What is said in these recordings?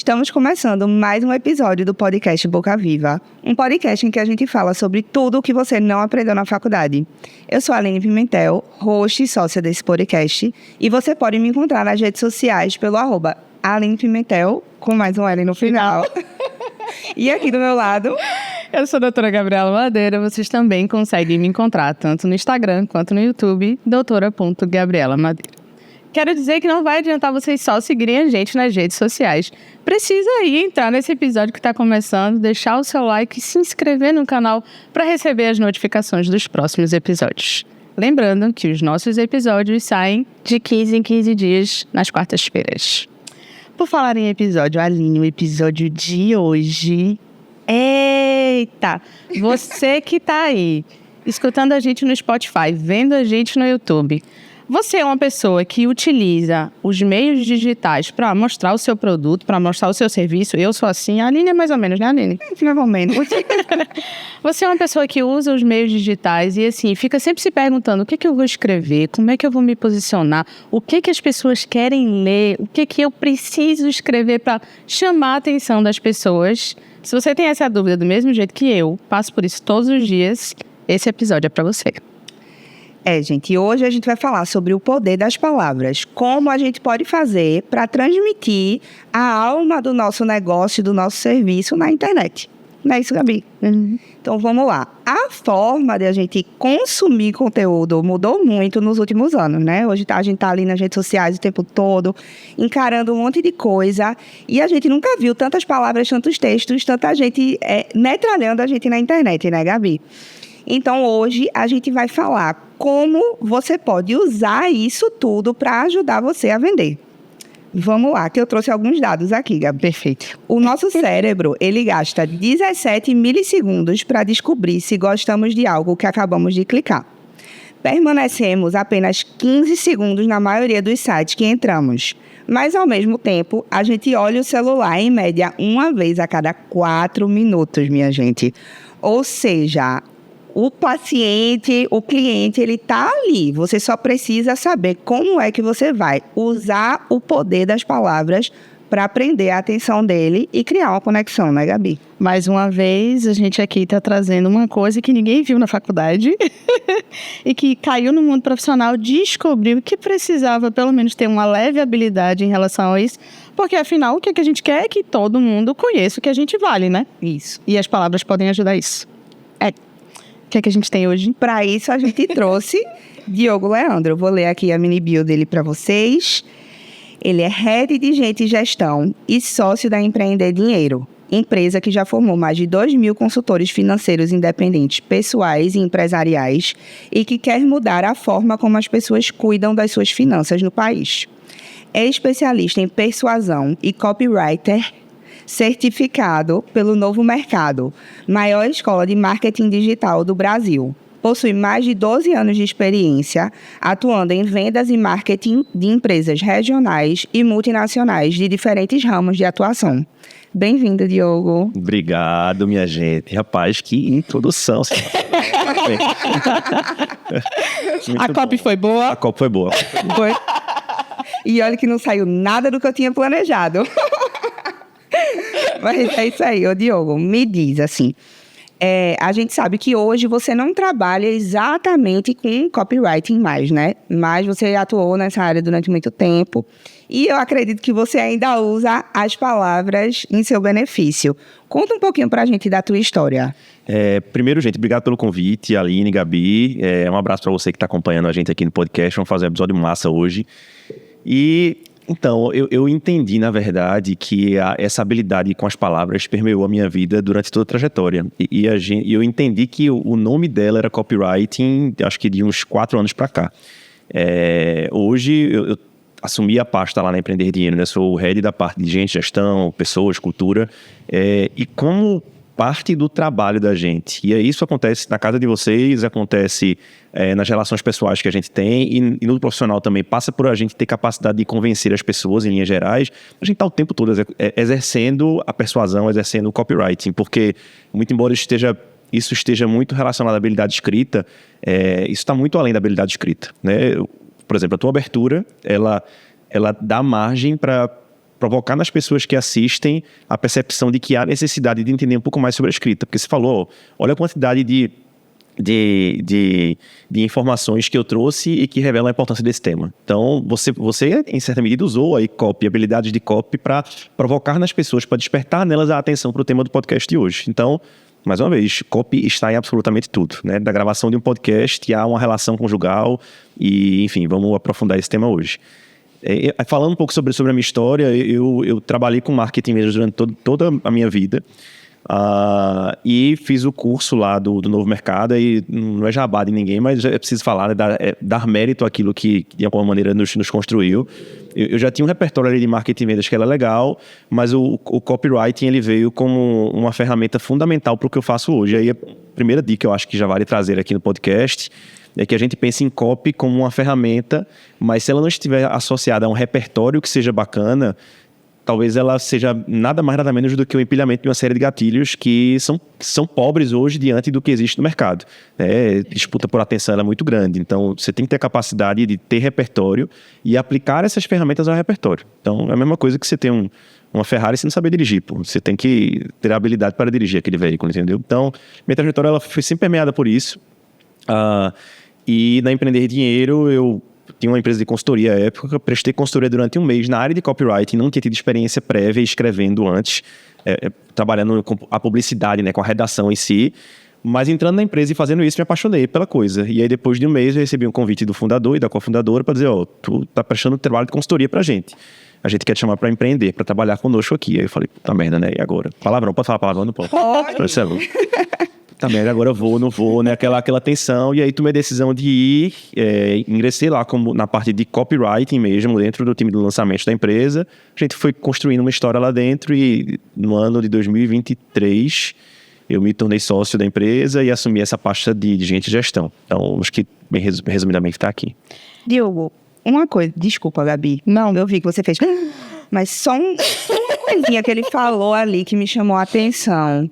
Estamos começando mais um episódio do podcast Boca Viva, um podcast em que a gente fala sobre tudo o que você não aprendeu na faculdade. Eu sou a Aline Pimentel, host e sócia desse podcast, e você pode me encontrar nas redes sociais pelo @Aline Pimentel, com mais um L no final. E aqui do meu lado... Eu sou a doutora Gabriela Madeira, vocês também conseguem me encontrar tanto no Instagram quanto no YouTube, doutora.Gabriela Madeira. Quero dizer que não vai adiantar vocês só seguirem a gente nas redes sociais. Precisa aí entrar nesse episódio que está começando, deixar o seu like e se inscrever no canal para receber as notificações dos próximos episódios. Lembrando que os nossos episódios saem de 15 em 15 dias nas quartas-feiras. Por falar em episódio, Aline, o episódio de hoje... Eita! Você que está aí, escutando a gente no Spotify, vendo a gente no YouTube... Você é uma pessoa que utiliza os meios digitais para mostrar o seu produto, para mostrar o seu serviço. Eu sou assim, a Aline é mais ou menos, né, Aline? Mais ou menos. Você é uma pessoa que usa os meios digitais e, assim, fica sempre se perguntando o que eu vou escrever, como é que eu vou me posicionar, o que as pessoas querem ler, o que eu preciso escrever para chamar a atenção das pessoas. Se você tem essa dúvida do mesmo jeito que eu, passo por isso todos os dias, esse episódio é para você. Gente, hoje a gente vai falar sobre o poder das palavras, como a gente pode fazer para transmitir a alma do nosso negócio, do nosso serviço na internet. Não é isso, Gabi? Uhum. Então, vamos lá. A forma de a gente consumir conteúdo mudou muito nos últimos anos, né? Hoje a gente está ali nas redes sociais o tempo todo, encarando um monte de coisa, e a gente nunca viu tantas palavras, tantos textos, tanta gente metralhando a gente na internet, né, Gabi? Então, hoje, a gente vai falar como você pode usar isso tudo para ajudar você a vender. Vamos lá, que eu trouxe alguns dados aqui, Gabi. Perfeito. O nosso cérebro, ele gasta 17 milissegundos para descobrir se gostamos de algo que acabamos de clicar. Permanecemos apenas 15 segundos na maioria dos sites que entramos. Mas, ao mesmo tempo, a gente olha o celular, em média, uma vez a cada 4 minutos, minha gente. Ou seja... O paciente, o cliente, ele está ali. Você só precisa saber como é que você vai usar o poder das palavras para prender a atenção dele e criar uma conexão, né, Gabi? Mais uma vez, a gente aqui está trazendo uma coisa que ninguém viu na faculdade e que caiu no mundo profissional, descobriu que precisava pelo menos ter uma leve habilidade em relação a isso, porque afinal o que a gente quer é que todo mundo conheça o que a gente vale, né? Isso. E as palavras podem ajudar isso. O que a gente tem hoje? Para isso, a gente trouxe Diogo Leandro. Eu vou ler aqui a mini bio dele para vocês. Ele é Head de Gente e Gestão e sócio da Empreender Dinheiro, empresa que já formou mais de 2.000 consultores financeiros independentes, pessoais e empresariais, e que quer mudar a forma como as pessoas cuidam das suas finanças no país. É especialista em persuasão e copywriter certificado pelo Novo Mercado, maior escola de marketing digital do Brasil. Possui mais de 12 anos de experiência atuando em vendas e marketing de empresas regionais e multinacionais de diferentes ramos de atuação. Bem-vindo, Diogo. Obrigado, minha gente. Rapaz, que introdução. A copy foi boa? A copy foi boa. Foi. E olha que não saiu nada do que eu tinha planejado. Mas é isso aí, ô Diogo, me diz assim, a gente sabe que hoje você não trabalha exatamente com copywriting mais, né? Mas você atuou nessa área durante muito tempo e eu acredito que você ainda usa as palavras em seu benefício. Conta um pouquinho pra gente da tua história. Primeiro, gente, obrigado pelo convite, Aline, Gabi. Um abraço para você que está acompanhando a gente aqui no podcast. Vamos fazer um episódio massa hoje. Então, eu entendi, na verdade, que essa habilidade com as palavras permeou a minha vida durante toda a trajetória. E eu entendi que o nome dela era copywriting, acho que de uns 4 anos para cá. Hoje, eu assumi a pasta lá na Empreender Dinheiro, né? Sou o head da parte de gente, gestão, pessoas, cultura. E como parte do trabalho da gente. E isso acontece na casa de vocês, acontece nas relações pessoais que a gente tem e no profissional também. Passa por a gente ter capacidade de convencer as pessoas em linhas gerais. A gente está o tempo todo exercendo a persuasão, exercendo o copywriting, porque muito embora isso esteja muito relacionado à habilidade escrita, isso está muito além da habilidade escrita, né? Por exemplo, a tua abertura, ela dá margem para provocar nas pessoas que assistem a percepção de que há necessidade de entender um pouco mais sobre a escrita. Porque você falou, olha a quantidade de informações que eu trouxe e que revelam a importância desse tema. Então, você em certa medida, usou aí copy, habilidades de copy para provocar nas pessoas, para despertar nelas a atenção para o tema do podcast de hoje. Então, mais uma vez, copy está em absolutamente tudo, né? Da gravação de um podcast há uma relação conjugal e, enfim, vamos aprofundar esse tema hoje. Falando um pouco sobre a minha história, eu trabalhei com marketing mesmo durante toda a minha vida. E fiz o curso lá do Novo Mercado, e não é jabá de ninguém, mas é preciso falar, né, dar mérito àquilo que de alguma maneira nos construiu. Eu já tinha um repertório ali de marketing e vendas que era legal, mas o copywriting ele veio como uma ferramenta fundamental para o que eu faço hoje. Aí a primeira dica que eu acho que já vale trazer aqui no podcast é que a gente pense em copy como uma ferramenta, mas se ela não estiver associada a um repertório que seja bacana, talvez ela seja nada mais nada menos do que o empilhamento de uma série de gatilhos que são pobres hoje diante do que existe no mercado. Disputa por atenção ela é muito grande, então você tem que ter a capacidade de ter repertório e aplicar essas ferramentas ao repertório. Então é a mesma coisa que você ter uma Ferrari sem não saber dirigir, você tem que ter a habilidade para dirigir aquele veículo, entendeu? Então minha trajetória ela foi sempre permeada por isso. E na Empreender Dinheiro eu tinha uma empresa de consultoria à época, prestei consultoria durante um mês na área de copywriting, não tinha tido experiência prévia escrevendo antes, trabalhando com a publicidade, né, com a redação em si, mas entrando na empresa e fazendo isso me apaixonei pela coisa. E aí depois de um mês eu recebi um convite do fundador e da cofundadora para dizer, tu tá prestando trabalho de consultoria pra gente. A gente quer te chamar para empreender, para trabalhar conosco aqui. Aí eu falei, puta merda, né? E agora? Palavrão, pode falar palavrão? Não pode. Tá merda, agora eu vou, não vou, né? Aquela tensão. E aí tomei a decisão de ir, ingressei lá na parte de copywriting mesmo, dentro do time do lançamento da empresa. A gente foi construindo uma história lá dentro e no ano de 2023 eu me tornei sócio da empresa e assumi essa pasta de gente de gestão. Então, acho que, bem resumidamente, está aqui. Diogo, uma coisa, desculpa, Gabi. Não, eu vi que você fez. Mas só uma coisinha que ele falou ali que me chamou a atenção.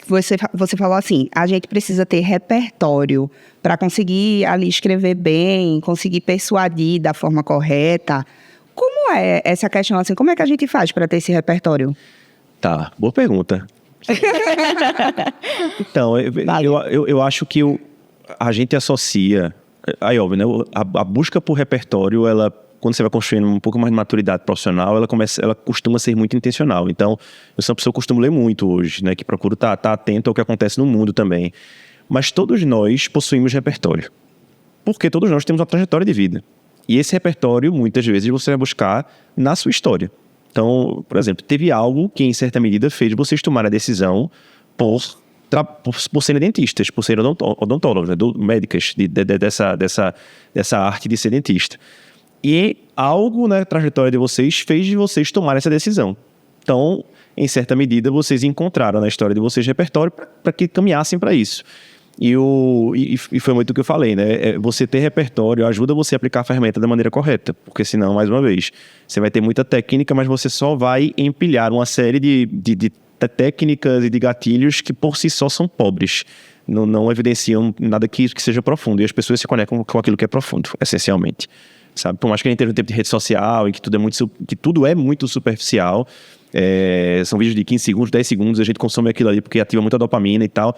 Você falou assim, a gente precisa ter repertório para conseguir ali escrever bem, conseguir persuadir da forma correta. Como é essa questão assim? Como é que a gente faz para ter esse repertório? Tá, boa pergunta. Então, eu acho que a gente associa... Aí, óbvio, né? A busca por repertório, ela... Quando você vai construindo um pouco mais de maturidade profissional, ela costuma ser muito intencional. Então, eu sou uma pessoa que costumo ler muito hoje, né? Que procuro estar atento ao que acontece no mundo também. Mas todos nós possuímos repertório. Porque todos nós temos uma trajetória de vida. E esse repertório, muitas vezes, você vai buscar na sua história. Então, por exemplo, teve algo que, em certa medida, fez vocês tomarem a decisão por serem dentistas, por serem odontólogos, né? Médicas, dessa arte de ser dentista. E algo na trajetória de vocês fez de vocês tomarem essa decisão. Então, em certa medida, vocês encontraram na história de vocês repertório para que caminhassem para isso. E foi muito o que eu falei, né? Você ter repertório ajuda você a aplicar a ferramenta da maneira correta, porque senão, mais uma vez, você vai ter muita técnica, mas você só vai empilhar uma série de técnicas e de gatilhos que por si só são pobres. Não evidenciam nada que seja profundo. E as pessoas se conectam com aquilo que é profundo, essencialmente. Sabe? Por mais que a gente esteja no tempo de rede social e que tudo é muito superficial, são vídeos de 15 segundos, 10 segundos, a gente consome aquilo ali porque ativa muita dopamina e tal,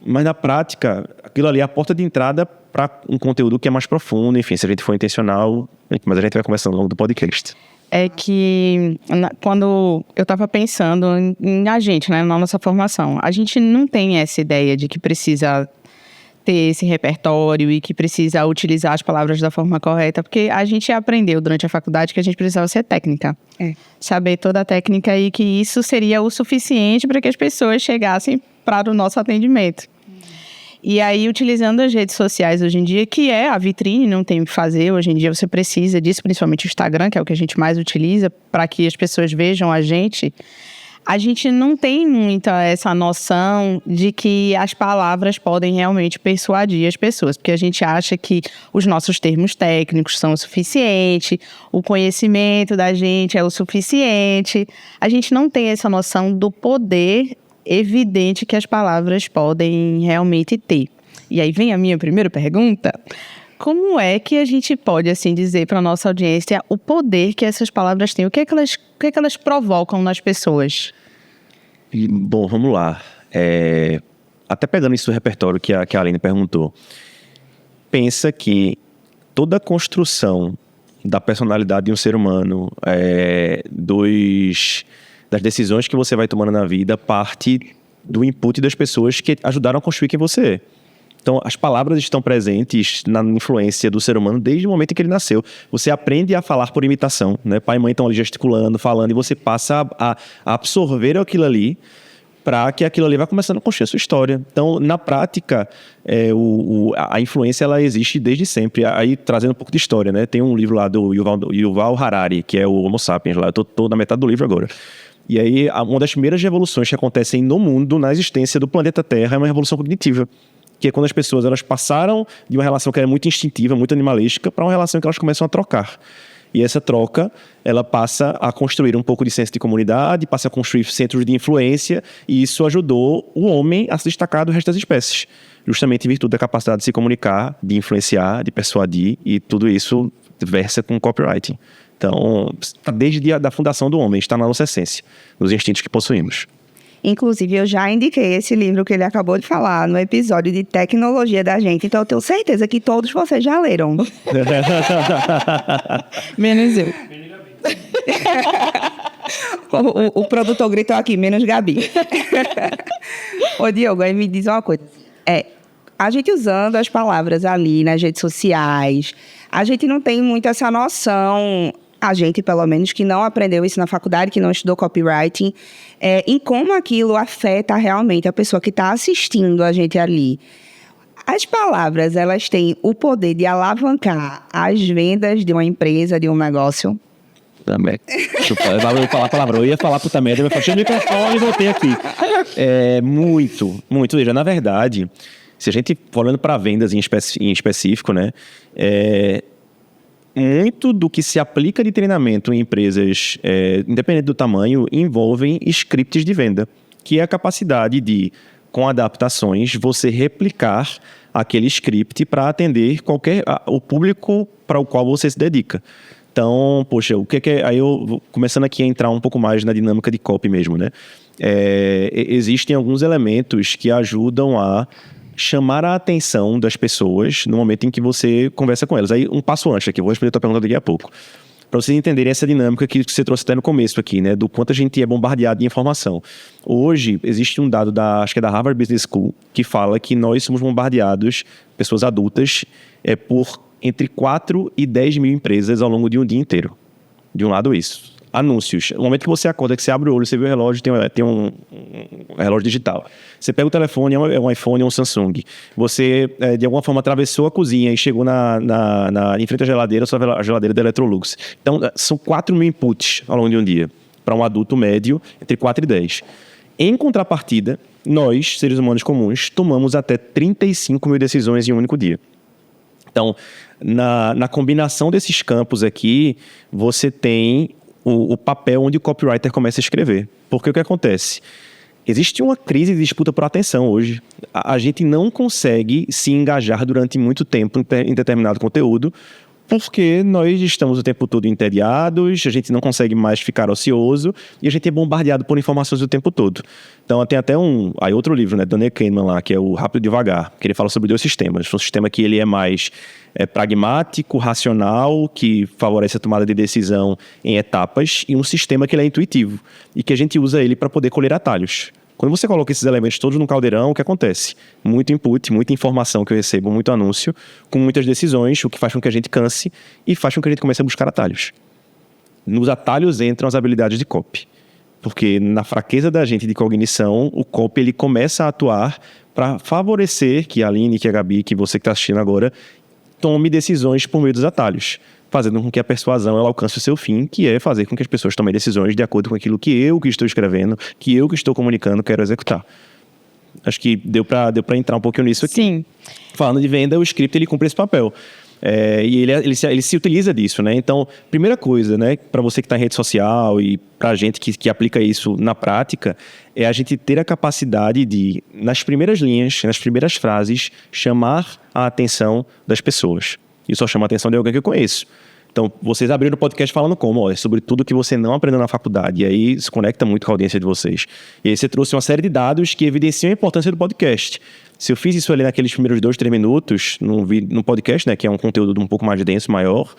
mas na prática, aquilo ali é a porta de entrada para um conteúdo que é mais profundo, enfim, se a gente for intencional, mas a gente vai conversando ao longo do podcast. É que quando eu estava pensando em a gente, né, na nossa formação, a gente não tem essa ideia de que precisa ter esse repertório e que precisa utilizar as palavras da forma correta, porque a gente aprendeu durante a faculdade que a gente precisava ser técnica. Saber toda a técnica e que isso seria o suficiente para que as pessoas chegassem para o nosso atendimento. E aí, utilizando as redes sociais hoje em dia, que é a vitrine, não tem o que fazer, hoje em dia você precisa disso, principalmente o Instagram, que é o que a gente mais utiliza, para que as pessoas vejam a gente não tem muita essa noção de que as palavras podem realmente persuadir as pessoas, porque a gente acha que os nossos termos técnicos são o suficiente, o conhecimento da gente é o suficiente. A gente não tem essa noção do poder evidente que as palavras podem realmente ter. E aí vem a minha primeira pergunta. Como é que a gente pode, assim, dizer para nossa audiência o poder que essas palavras têm? O que é que elas provocam nas pessoas? Bom, vamos lá. Até pegando isso do repertório que a Aline perguntou. Pensa que toda a construção da personalidade de um ser humano, das decisões que você vai tomando na vida, parte do input das pessoas que ajudaram a construir quem você é. Então, as palavras estão presentes na influência do ser humano desde o momento em que ele nasceu. Você aprende a falar por imitação, né? Pai e mãe estão ali gesticulando, falando, e você passa a absorver aquilo ali para que aquilo ali vai começando a construir a sua história. Então, na prática, a influência ela existe desde sempre. Aí, trazendo um pouco de história, né? Tem um livro lá do Yuval Harari, que é o Homo Sapiens, lá. Eu tô na metade do livro agora. E aí, uma das primeiras revoluções que acontecem no mundo, na existência do planeta Terra, é uma revolução cognitiva. Que é quando as pessoas elas passaram de uma relação que era muito instintiva, muito animalística, para uma relação que elas começam a trocar. E essa troca, ela passa a construir um pouco de senso de comunidade, passa a construir centros de influência, e isso ajudou o homem a se destacar do resto das espécies. Justamente em virtude da capacidade de se comunicar, de influenciar, de persuadir, e tudo isso versa com copywriting. Então, desde a fundação do homem, está na nossa essência, nos instintos que possuímos. Inclusive, eu já indiquei esse livro que ele acabou de falar no episódio de tecnologia da gente, então eu tenho certeza que todos vocês já leram. Menos eu. O produtor gritou aqui, menos Gabi. Ô, Diogo, aí me diz uma coisa. A gente usando as palavras ali nas redes sociais, a gente não tem muito essa noção, a gente, pelo menos, que não aprendeu isso na faculdade, que não estudou copywriting, em como aquilo afeta realmente a pessoa que está assistindo a gente ali. As palavras, elas têm o poder de alavancar as vendas de uma empresa, de um negócio? Também. Eu falar palavrão. Eu ia falar puta merda, eu fechei o microfone e voltei aqui. Muito, muito. Veja, na verdade, se a gente for olhando para vendas em específico, né? Muito do que se aplica de treinamento em empresas, independente do tamanho, envolvem scripts de venda, que é a capacidade de, com adaptações, você replicar aquele script para atender o público para o qual você se dedica. Então, poxa, o que é... Aí eu vou começando aqui a entrar um pouco mais na dinâmica de copy mesmo, né? Existem alguns elementos que ajudam a chamar a atenção das pessoas no momento em que você conversa com elas. Aí, um passo antes aqui, vou responder a tua pergunta daqui a pouco. Para vocês entenderem essa dinâmica que você trouxe até no começo aqui, né? Do quanto a gente é bombardeado de informação. Hoje, existe um dado acho que é da Harvard Business School, que fala que nós somos bombardeados, pessoas adultas, por entre 4 e 10 mil empresas ao longo de um dia inteiro. De um lado, isso. Anúncios. No momento que você acorda, que você abre o olho, você vê o relógio, tem um relógio digital. Você pega o telefone, é um iPhone, é um Samsung. Você, de alguma forma, atravessou a cozinha e chegou em frente à geladeira, a geladeira da Electrolux. Então, são 4 mil inputs ao longo de um dia. Para um adulto médio, entre 4 e 10. Em contrapartida, nós, seres humanos comuns, tomamos até 35 mil decisões em um único dia. Então, na combinação desses campos aqui, você tem o papel onde o copywriter começa a escrever. Porque o que acontece? Existe uma crise de disputa por atenção hoje. A gente não consegue se engajar durante muito tempo em determinado conteúdo, porque nós estamos o tempo todo entediados, a gente não consegue mais ficar ocioso e a gente é bombardeado por informações o tempo todo. Então, tem até outro livro, né, Daniel Kahneman lá, que é o Rápido e Devagar, que ele fala sobre 2 sistemas. Um sistema que ele é mais pragmático, racional, que favorece a tomada de decisão em etapas, e um sistema que ele é intuitivo e que a gente usa ele para poder colher atalhos. Quando você coloca esses elementos todos num caldeirão, o que acontece? Muito input, muita informação que eu recebo, muito anúncio, com muitas decisões, o que faz com que a gente canse e faz com que a gente comece a buscar atalhos. Nos atalhos entram as habilidades de copy. Porque na fraqueza da gente de cognição, o copy ele começa a atuar para favorecer que a Aline, que a Gabi, que você que está assistindo agora, tome decisões por meio dos atalhos, fazendo com que a persuasão ela alcance o seu fim, que é fazer com que as pessoas tomem decisões de acordo com aquilo que eu que estou escrevendo, que eu que estou comunicando, quero executar. Acho que deu para entrar um pouquinho nisso aqui. Sim. Falando de venda, o script ele cumpre esse papel. E ele se utiliza disso, né? Então, primeira coisa, né, para você que está em rede social e para a gente que aplica isso na prática, é a gente ter a capacidade de, nas primeiras linhas, nas primeiras frases, chamar a atenção das pessoas. e só chama a atenção de alguém que eu conheço. Então, vocês abriram o podcast falando como? Ó, é sobre tudo que você não aprendeu na faculdade. E aí, se conecta muito com a audiência de vocês. E aí, você trouxe uma série de dados que evidenciam a importância do podcast. Se eu fiz isso ali naqueles primeiros 2, 3 minutos, no podcast, né, que é um conteúdo um pouco mais denso, maior,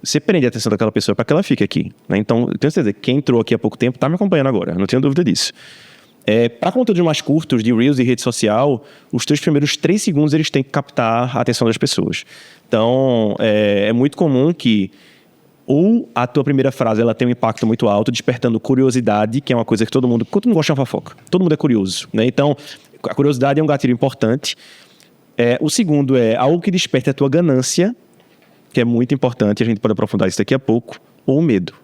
você prende a atenção daquela pessoa para que ela fique aqui. Né? Então, eu tenho certeza que quem entrou aqui há pouco tempo está me acompanhando agora. Não tenho dúvida disso. Para conteúdos mais curtos, de Reels e rede social, os teus primeiros 3 segundos eles têm que captar a atenção das pessoas. Então, é muito comum que ou a tua primeira frase ela tem um impacto muito alto, despertando curiosidade, que é uma coisa que todo mundo gosta de uma fofoca. Todo mundo é curioso. Né? Então, a curiosidade é um gatilho importante. O segundo é algo que desperte a tua ganância, que é muito importante, a gente pode aprofundar isso daqui a pouco, ou o medo.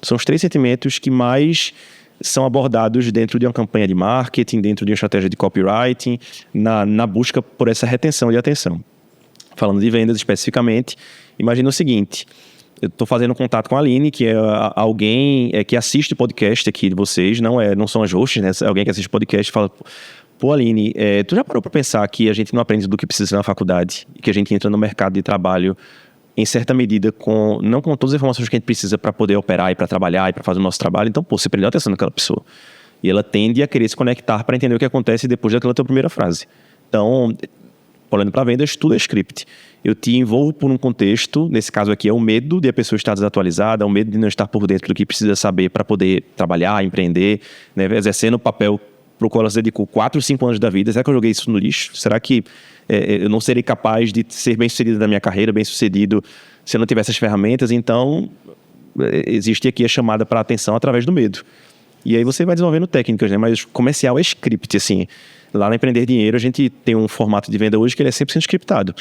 São os 3 sentimentos que mais são abordados dentro de uma campanha de marketing, dentro de uma estratégia de copywriting, na busca por essa retenção de atenção. Falando de vendas especificamente, imagina o seguinte, eu estou fazendo contato com a Aline, que é alguém que assiste podcast aqui de vocês, não são as hosts, né? É alguém que assiste podcast e fala, pô Aline, tu já parou para pensar que a gente não aprende do que precisa na faculdade e que a gente entra no mercado de trabalho em certa medida, não com todas as informações que a gente precisa para poder operar e para trabalhar e para fazer o nosso trabalho. Então, você prendeu atenção naquela pessoa. E ela tende a querer se conectar para entender o que acontece depois daquela tua primeira frase. Então, olhando para vendas, tudo é script. Eu te envolvo por um contexto, nesse caso aqui é o medo de a pessoa estar desatualizada, o medo de não estar por dentro do que precisa saber para poder trabalhar, empreender, né, exercendo o papel para o qual ela se dedicou 4, 5 anos da vida. Será que eu joguei isso no lixo? Será que eu não serei capaz de ser bem-sucedido na minha carreira, bem-sucedido se eu não tivesse essas ferramentas? Então, existe aqui a chamada para a atenção através do medo. E aí você vai desenvolvendo técnicas, né? Mas comercial é script, assim. Lá na Empreender Dinheiro, a gente tem um formato de venda hoje que ele é 100% scriptado.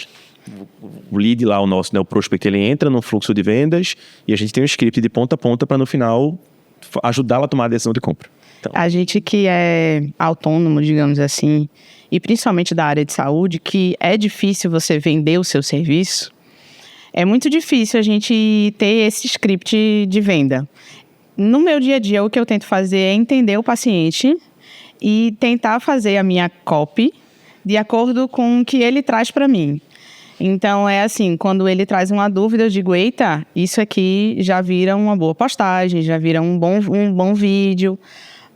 O lead lá, o nosso, né, o prospect, ele entra no fluxo de vendas e a gente tem um script de ponta a ponta para, no final, ajudá-la a tomar a decisão de compra. Então, a gente que é autônomo, digamos assim, e principalmente da área de saúde, que é difícil você vender o seu serviço, é muito difícil a gente ter esse script de venda. No meu dia a dia, o que eu tento fazer é entender o paciente e tentar fazer a minha copy de acordo com o que ele traz para mim. Então, é assim, quando ele traz uma dúvida, eu digo, eita, isso aqui já vira uma boa postagem, já vira um bom vídeo.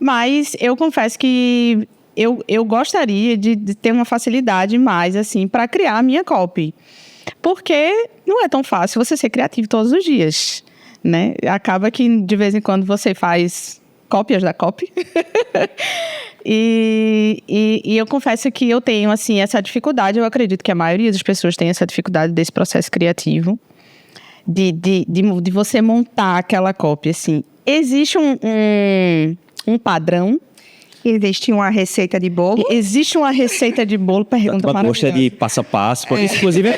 Mas eu confesso que eu gostaria de ter uma facilidade mais, assim, para criar a minha copy. Porque não é tão fácil você ser criativo todos os dias, né? Acaba que, de vez em quando, você faz cópias da copy. E eu confesso que eu tenho, assim, essa dificuldade. Eu acredito que a maioria das pessoas tem essa dificuldade desse processo criativo. De você montar aquela copy, assim. Existe um padrão. Existe uma receita de bolo? Existe uma receita de bolo, pergunta uma maravilhosa. gosta de passo a passo. Inclusive,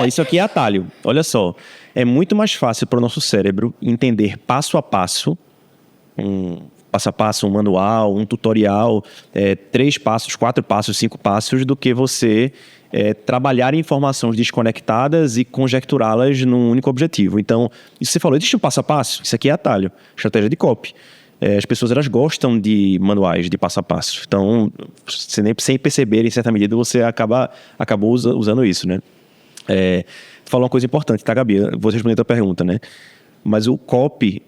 isso aqui é atalho. Olha só, é muito mais fácil para o nosso cérebro entender passo a passo, um manual, um tutorial, 3 passos, 4 passos, 5 passos, do que você trabalhar informações desconectadas e conjecturá-las num único objetivo. Então, isso você falou, existe um passo a passo? Isso aqui é atalho, estratégia de copy. As pessoas, elas gostam de manuais de passo a passo. Então, sem perceber, em certa medida, você acabou usando isso, né? Tu falou uma coisa importante, tá, Gabi? Vou responder a tua pergunta, né? Mas o copy,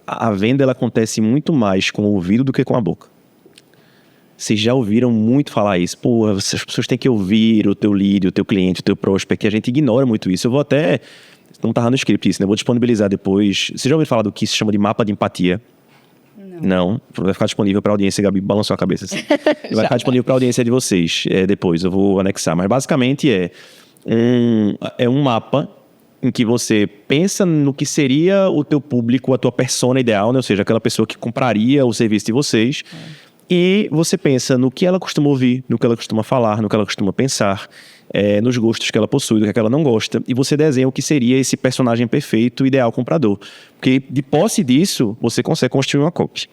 a venda, ela acontece muito mais com o ouvido do que com a boca. Vocês já ouviram muito falar isso. Pô, as pessoas têm que ouvir o teu lead, o teu cliente, o teu prospect. A gente ignora muito isso. Eu vou até... Não estava no script isso, né? Eu vou disponibilizar depois. Vocês já ouviram falar do que se chama de mapa de empatia? Não. Vai ficar disponível para a audiência. Gabi balançou a cabeça assim. Vai ficar disponível para a audiência de vocês depois. Eu vou anexar. Mas basicamente é um mapa em que você pensa no que seria o teu público, a tua persona ideal, né? Ou seja, aquela pessoa que compraria o serviço de vocês. E você pensa no que ela costuma ouvir, no que ela costuma falar, no que ela costuma pensar, nos gostos que ela possui, do que ela não gosta. E você desenha o que seria esse personagem perfeito, ideal comprador. Porque de posse disso, você consegue construir uma copy.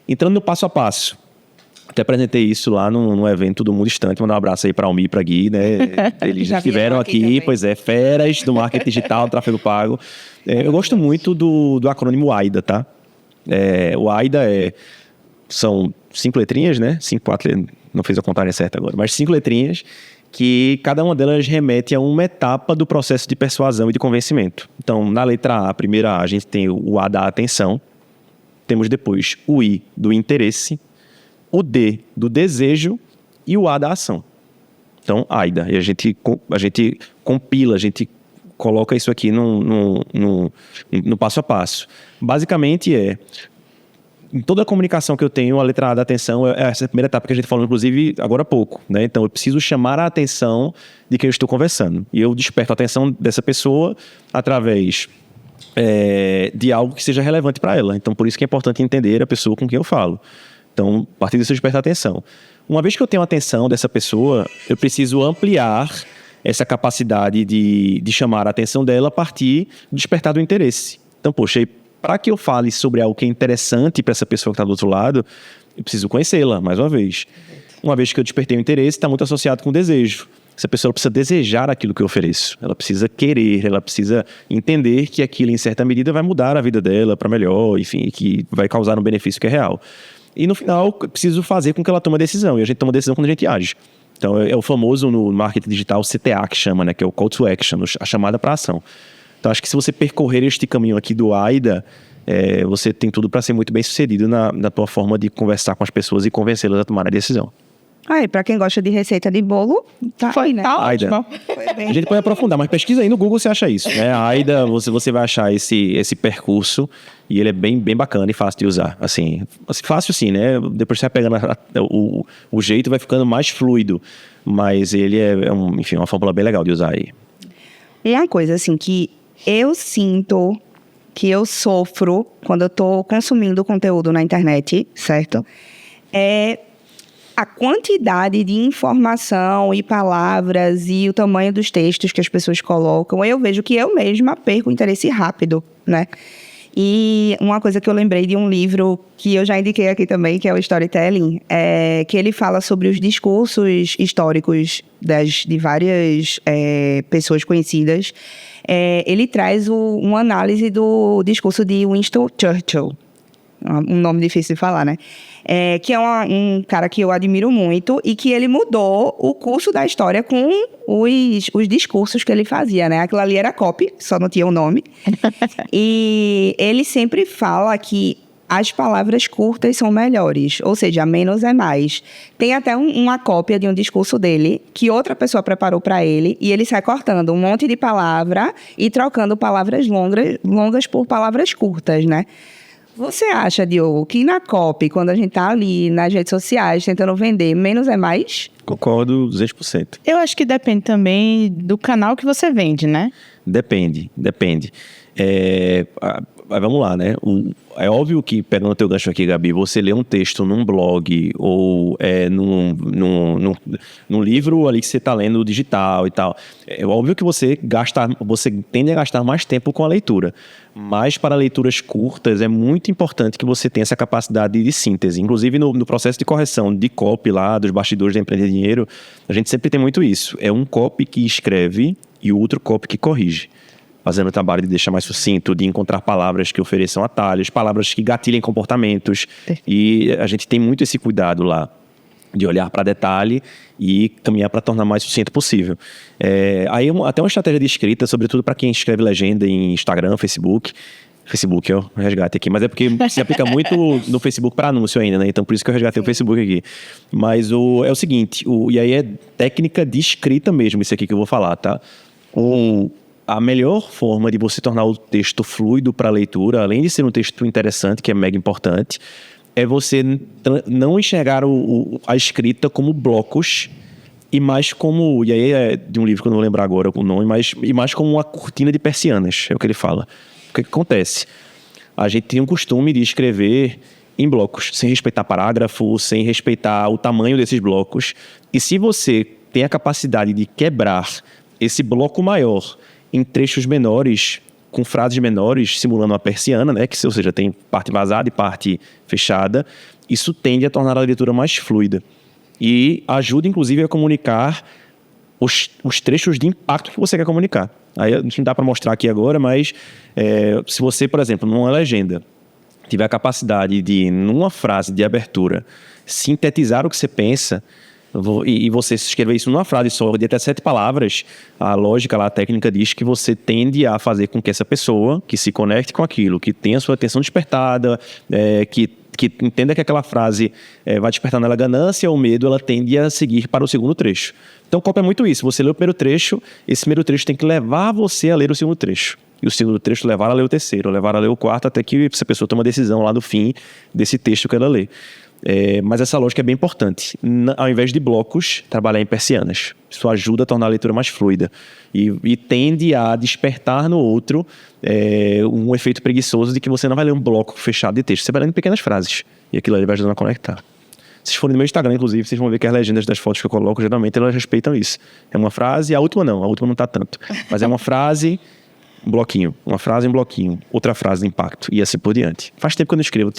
Entrando no passo a passo. Até apresentei isso lá num evento do Mundo Distante. Mandar um abraço aí para a Almi e para a Gui, né? Eles já estiveram aqui, pois feras do marketing digital, do tráfego pago. Eu gosto muito do acrônimo AIDA, tá? O AIDA são 5 letrinhas, né? 5, 4, não fiz a contagem certa agora, mas 5 letrinhas que cada uma delas remete a uma etapa do processo de persuasão e de convencimento. Então, na letra A, a primeira A, a gente tem o A da atenção, temos depois o I do interesse, o D do desejo e o A da ação. Então, AIDA. E a gente compila, a gente coloca isso aqui no passo a passo. Basicamente em toda a comunicação que eu tenho, a letra A da atenção é essa primeira etapa que a gente falou, inclusive, agora há pouco, né? Então, eu preciso chamar a atenção de quem eu estou conversando. E eu desperto a atenção dessa pessoa através de algo que seja relevante para ela. Então, por isso que é importante entender a pessoa com quem eu falo. Então, a partir disso, eu desperto a atenção. Uma vez que eu tenho a atenção dessa pessoa, eu preciso ampliar essa capacidade de chamar a atenção dela a partir do despertar do interesse. Então, poxa, para que eu fale sobre algo que é interessante para essa pessoa que está do outro lado, eu preciso conhecê-la, mais uma vez. Uma vez que eu despertei o interesse, está muito associado com o desejo. Essa pessoa precisa desejar aquilo que eu ofereço. Ela precisa querer, ela precisa entender que aquilo, em certa medida, vai mudar a vida dela para melhor, enfim, que vai causar um benefício que é real. E, no final, eu preciso fazer com que ela tome a decisão. E a gente toma a decisão quando a gente age. Então, é o famoso no marketing digital CTA que chama, né? Que é o Call to Action, a chamada para ação. Então, acho que se você percorrer este caminho aqui do AIDA, você tem tudo para ser muito bem sucedido na tua forma de conversar com as pessoas e convencê-las a tomar a decisão. Aí, pra quem gosta de receita de bolo, tá aí, né? AIDA. Foi bem. A gente pode aprofundar, mas pesquisa aí no Google, você acha isso, né? A AIDA, você vai achar esse percurso e ele é bem bacana e fácil de usar. Assim, fácil sim, né? Depois você vai pegando o jeito, vai ficando mais fluido. Mas ele enfim, uma fórmula bem legal de usar aí. Uma coisa, assim, que eu sinto, que eu sofro quando eu tô consumindo conteúdo na internet, certo? É a quantidade de informação e palavras e o tamanho dos textos que as pessoas colocam. Eu vejo que eu mesma perco o interesse rápido, né? E uma coisa que eu lembrei de um livro que eu já indiquei aqui também, que é o Storytelling, que ele fala sobre os discursos históricos de várias pessoas conhecidas. Ele traz uma análise do discurso de Winston Churchill. Um nome difícil de falar, né? Que é um cara que eu admiro muito e que ele mudou o curso da história com os discursos que ele fazia, né? Aquilo ali era copy, só não tinha o nome. E ele sempre fala que as palavras curtas são melhores, ou seja, menos é mais. Tem até uma cópia de um discurso dele que outra pessoa preparou para ele e ele sai cortando um monte de palavra e trocando palavras longas por palavras curtas, né? Você acha, Diogo, que na copy, quando a gente tá ali nas redes sociais tentando vender, menos é mais? Concordo 200%. Eu acho que depende também do canal que você vende, né? Depende. Vamos lá, né? É óbvio que, pegando o teu gancho aqui, Gabi, você lê um texto num blog ou num livro ali que você está lendo digital e tal. É óbvio que você tende a gastar mais tempo com a leitura. Mas para leituras curtas é muito importante que você tenha essa capacidade de síntese. Inclusive no processo de correção de copy lá, dos bastidores de Empreender Dinheiro, a gente sempre tem muito isso. É um copy que escreve e o outro copy que corrige. Fazendo o trabalho de deixar mais sucinto, de encontrar palavras que ofereçam atalhos, palavras que gatilhem comportamentos. E a gente tem muito esse cuidado lá, de olhar para detalhe e caminhar para tornar mais sucinto possível. Aí até uma estratégia de escrita, sobretudo para quem escreve legenda em Instagram, Facebook, eu resgatei aqui, mas é porque se aplica muito no Facebook para anúncio ainda, né? Então por isso que eu resgatei o Facebook aqui. Mas é o seguinte, e aí é técnica de escrita mesmo, isso aqui que eu vou falar, tá? A melhor forma de você tornar o texto fluido para a leitura, além de ser um texto interessante, que é mega importante, é você não enxergar a escrita como blocos, e mais como... E aí é de um livro que eu não vou lembrar agora o nome, e mais como uma cortina de persianas, é o que ele fala. O que acontece? A gente tem um costume de escrever em blocos, sem respeitar parágrafo, sem respeitar o tamanho desses blocos. E se você tem a capacidade de quebrar esse bloco maior em trechos menores, com frases menores, simulando uma persiana, né? Ou seja, tem parte vazada e parte fechada. Isso tende a tornar a leitura mais fluida. E ajuda, inclusive, a comunicar os trechos de impacto que você quer comunicar. Aí não dá para mostrar aqui agora, mas se você, por exemplo, numa legenda, tiver a capacidade de, numa frase de abertura, sintetizar o que você pensa, E você escrever isso numa frase só, de até 7 palavras, a lógica lá, a técnica diz que você tende a fazer com que essa pessoa, que se conecte com aquilo, que tenha sua atenção despertada, que entenda que aquela frase vai despertar nela ganância ou medo, ela tende a seguir para o segundo trecho. Então, cópia é muito isso. Você lê o primeiro trecho, esse primeiro trecho tem que levar você a ler o segundo trecho. E o segundo trecho levar a ler o terceiro, levar a ler o quarto, até que essa pessoa tome uma decisão lá no fim desse texto que ela lê. Mas essa lógica é bem importante. Ao invés de blocos, trabalhar em persianas. Isso ajuda a tornar a leitura mais fluida. E tende a despertar no outro um efeito preguiçoso de que você não vai ler um bloco fechado de texto. Você vai lendo pequenas frases. E aquilo ali vai ajudando a conectar. Se vocês forem no meu Instagram, inclusive, vocês vão ver que as legendas das fotos que eu coloco, geralmente, elas respeitam isso. É uma frase, a última não tá tanto. Mas é uma frase, um bloquinho. Uma frase, um bloquinho. Outra frase de impacto. E assim por diante. Faz tempo que eu não escrevo.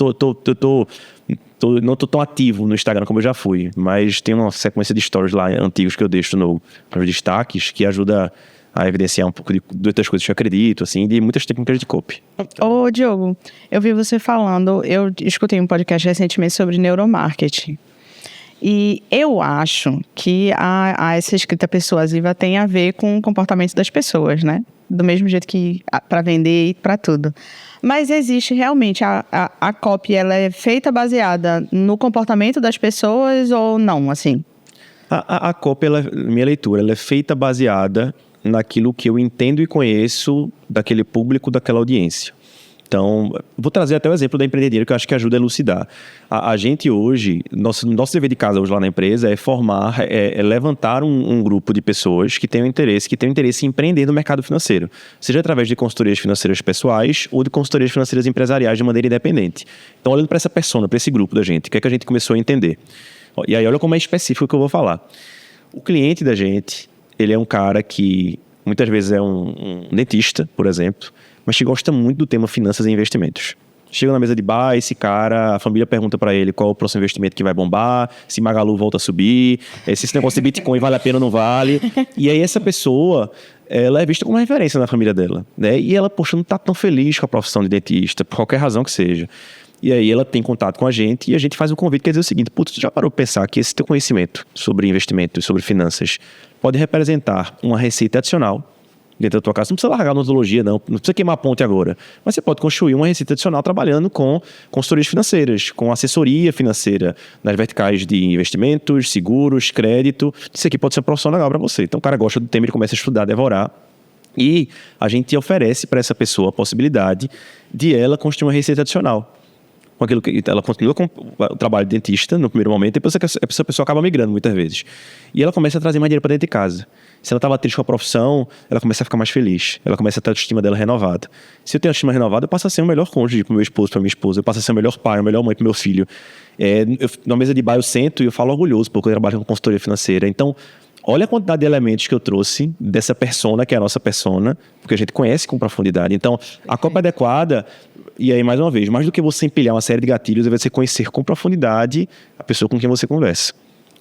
Não tô tão ativo no Instagram como eu já fui, mas tem uma sequência de stories lá antigos que eu deixo nos destaques que ajuda a evidenciar um pouco de outras coisas que eu acredito, assim, de muitas técnicas de copy. Ô, Diogo, eu vi você falando, eu escutei um podcast recentemente sobre neuromarketing. E eu acho que essa escrita persuasiva tem a ver com o comportamento das pessoas, né? Do mesmo jeito que para vender e para tudo. Mas existe realmente, a copy, ela é feita baseada no comportamento das pessoas ou não, assim? A copy, minha leitura, ela é feita baseada naquilo que eu entendo e conheço daquele público, daquela audiência. Então, vou trazer até o exemplo da empreendedoria, que eu acho que ajuda a elucidar. A gente hoje, nosso dever de casa hoje lá na empresa é formar, levantar um grupo de pessoas que tenham interesse em empreender no mercado financeiro. Seja através de consultorias financeiras pessoais ou de consultorias financeiras empresariais de maneira independente. Então, olhando para essa persona, para esse grupo da gente, o que é que a gente começou a entender? E aí, olha como é específico o que eu vou falar. O cliente da gente, ele é um cara que muitas vezes é um dentista, por exemplo, mas que gosta muito do tema finanças e investimentos. Chega na mesa de bar, esse cara, a família pergunta para ele qual é o próximo investimento que vai bombar, se Magalu volta a subir, se esse negócio de Bitcoin vale a pena ou não vale. E aí essa pessoa, ela é vista como uma referência na família dela, né? E ela, poxa, não está tão feliz com a profissão de dentista, por qualquer razão que seja. E aí ela tem contato com a gente e a gente faz um convite que quer dizer o seguinte: putz, tu já parou para pensar que esse teu conhecimento sobre investimentos, sobre finanças, pode representar uma receita adicional dentro da tua casa? Não precisa largar a odontologia, não precisa queimar a ponte agora, mas você pode construir uma receita adicional trabalhando com consultorias financeiras, com assessoria financeira nas verticais de investimentos, seguros, crédito. Isso aqui pode ser uma profissão legal para você. Então o cara gosta do tema, ele começa a estudar, a devorar, e a gente oferece para essa pessoa a possibilidade de ela construir uma receita adicional. Com aquilo que ela continua com o trabalho de dentista no primeiro momento, depois essa pessoa acaba migrando muitas vezes. E ela começa a trazer mais dinheiro para dentro de casa. Se ela estava triste com a profissão, ela começa a ficar mais feliz. Ela começa a ter a autoestima dela renovada. Se eu tenho a autoestima renovada, eu passo a ser o melhor cônjuge para o meu esposo, para minha esposa. Eu passo a ser o melhor pai, a melhor mãe para o meu filho. Na mesa de bar eu sento e eu falo orgulhoso, porque eu trabalho com consultoria financeira. Então, olha a quantidade de elementos que eu trouxe dessa persona, que é a nossa persona, porque a gente conhece com profundidade. Então, a cópia adequada, e aí, mais uma vez, mais do que você empilhar uma série de gatilhos, é você conhecer com profundidade a pessoa com quem você conversa.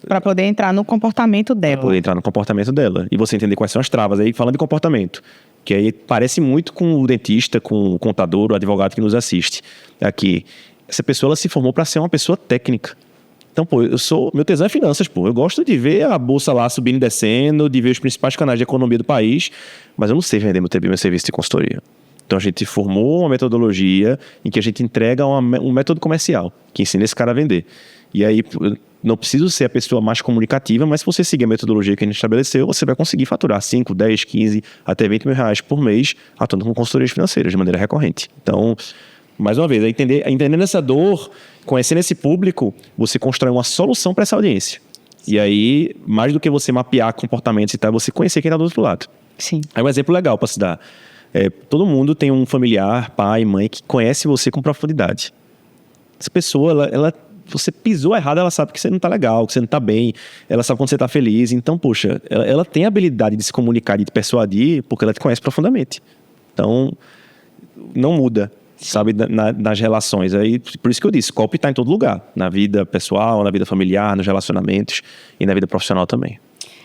Para poder entrar no comportamento dela. Para poder entrar no comportamento dela. E você entender quais são as travas. Aí, falando de comportamento, que aí parece muito com o dentista, com o contador, o advogado que nos assiste aqui. Essa pessoa, ela se formou para ser uma pessoa técnica. Então, pô, meu tesão é finanças, pô. Eu gosto de ver a bolsa lá subindo e descendo, de ver os principais canais de economia do país, mas eu não sei vender meu serviço de consultoria. Então, a gente formou uma metodologia em que a gente entrega um método comercial, que ensina esse cara a vender. E aí, não preciso ser a pessoa mais comunicativa, mas se você seguir a metodologia que a gente estabeleceu, você vai conseguir faturar 5, 10, 15, até 20 mil reais por mês, atuando com consultorias financeiras de maneira recorrente. Então, mais uma vez, entendendo essa dor, conhecendo esse público, você constrói uma solução para essa audiência. E aí, mais do que você mapear comportamentos e tal, você conhecer quem está do outro lado. Sim. Aí um exemplo legal para se dar. Todo mundo tem um familiar, pai, mãe, que conhece você com profundidade. Essa pessoa, você pisou errado, ela sabe que você não está legal, que você não está bem, ela sabe quando você está feliz. Então, poxa, ela tem a habilidade de se comunicar, de te persuadir, porque ela te conhece profundamente. Então, não muda, sabe, nas relações. Aí, por isso que eu disse, copy está em todo lugar. Na vida pessoal, na vida familiar, nos relacionamentos e na vida profissional também.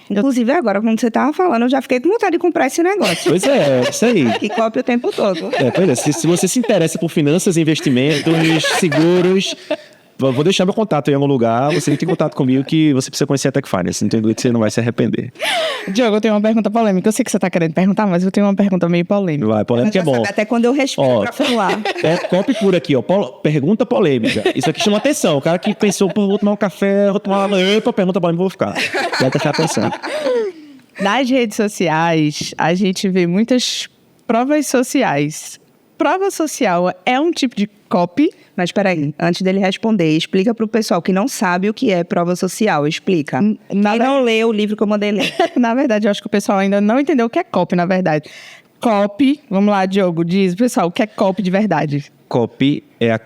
Inclusive, agora, quando você estava falando, eu já fiquei com vontade de comprar esse negócio. Pois é, isso aí. Que copia o tempo todo. Pois é, se você se interessa por finanças, investimentos, seguros, Vou deixar meu contato em algum lugar, você entra em contato comigo que você precisa conhecer a Tech Finance. Entendo que você não vai se arrepender. Diogo, eu tenho uma pergunta polêmica. Eu sei que você tá querendo perguntar, mas eu tenho uma pergunta meio polêmica. Vai, polêmica é bom. Sabe até quando eu respondo pra falar. Copy por aqui, ó. Pergunta polêmica. Isso aqui chama atenção. O cara que pensou, pô, vou tomar um café, vou tomar uma... Epa, pergunta polêmica, vou ficar. Vai prestar atenção. Nas redes sociais, a gente vê muitas provas sociais. Prova social é um tipo de copy? Mas peraí, antes dele responder, explica pro pessoal que não sabe o que é prova social. Explica. E não lê o livro que eu mandei ler. Na verdade, eu acho que o pessoal ainda não entendeu o que é copy, na verdade. Copy, vamos lá, Diogo, diz, pessoal, o que é copy de verdade? Copy é a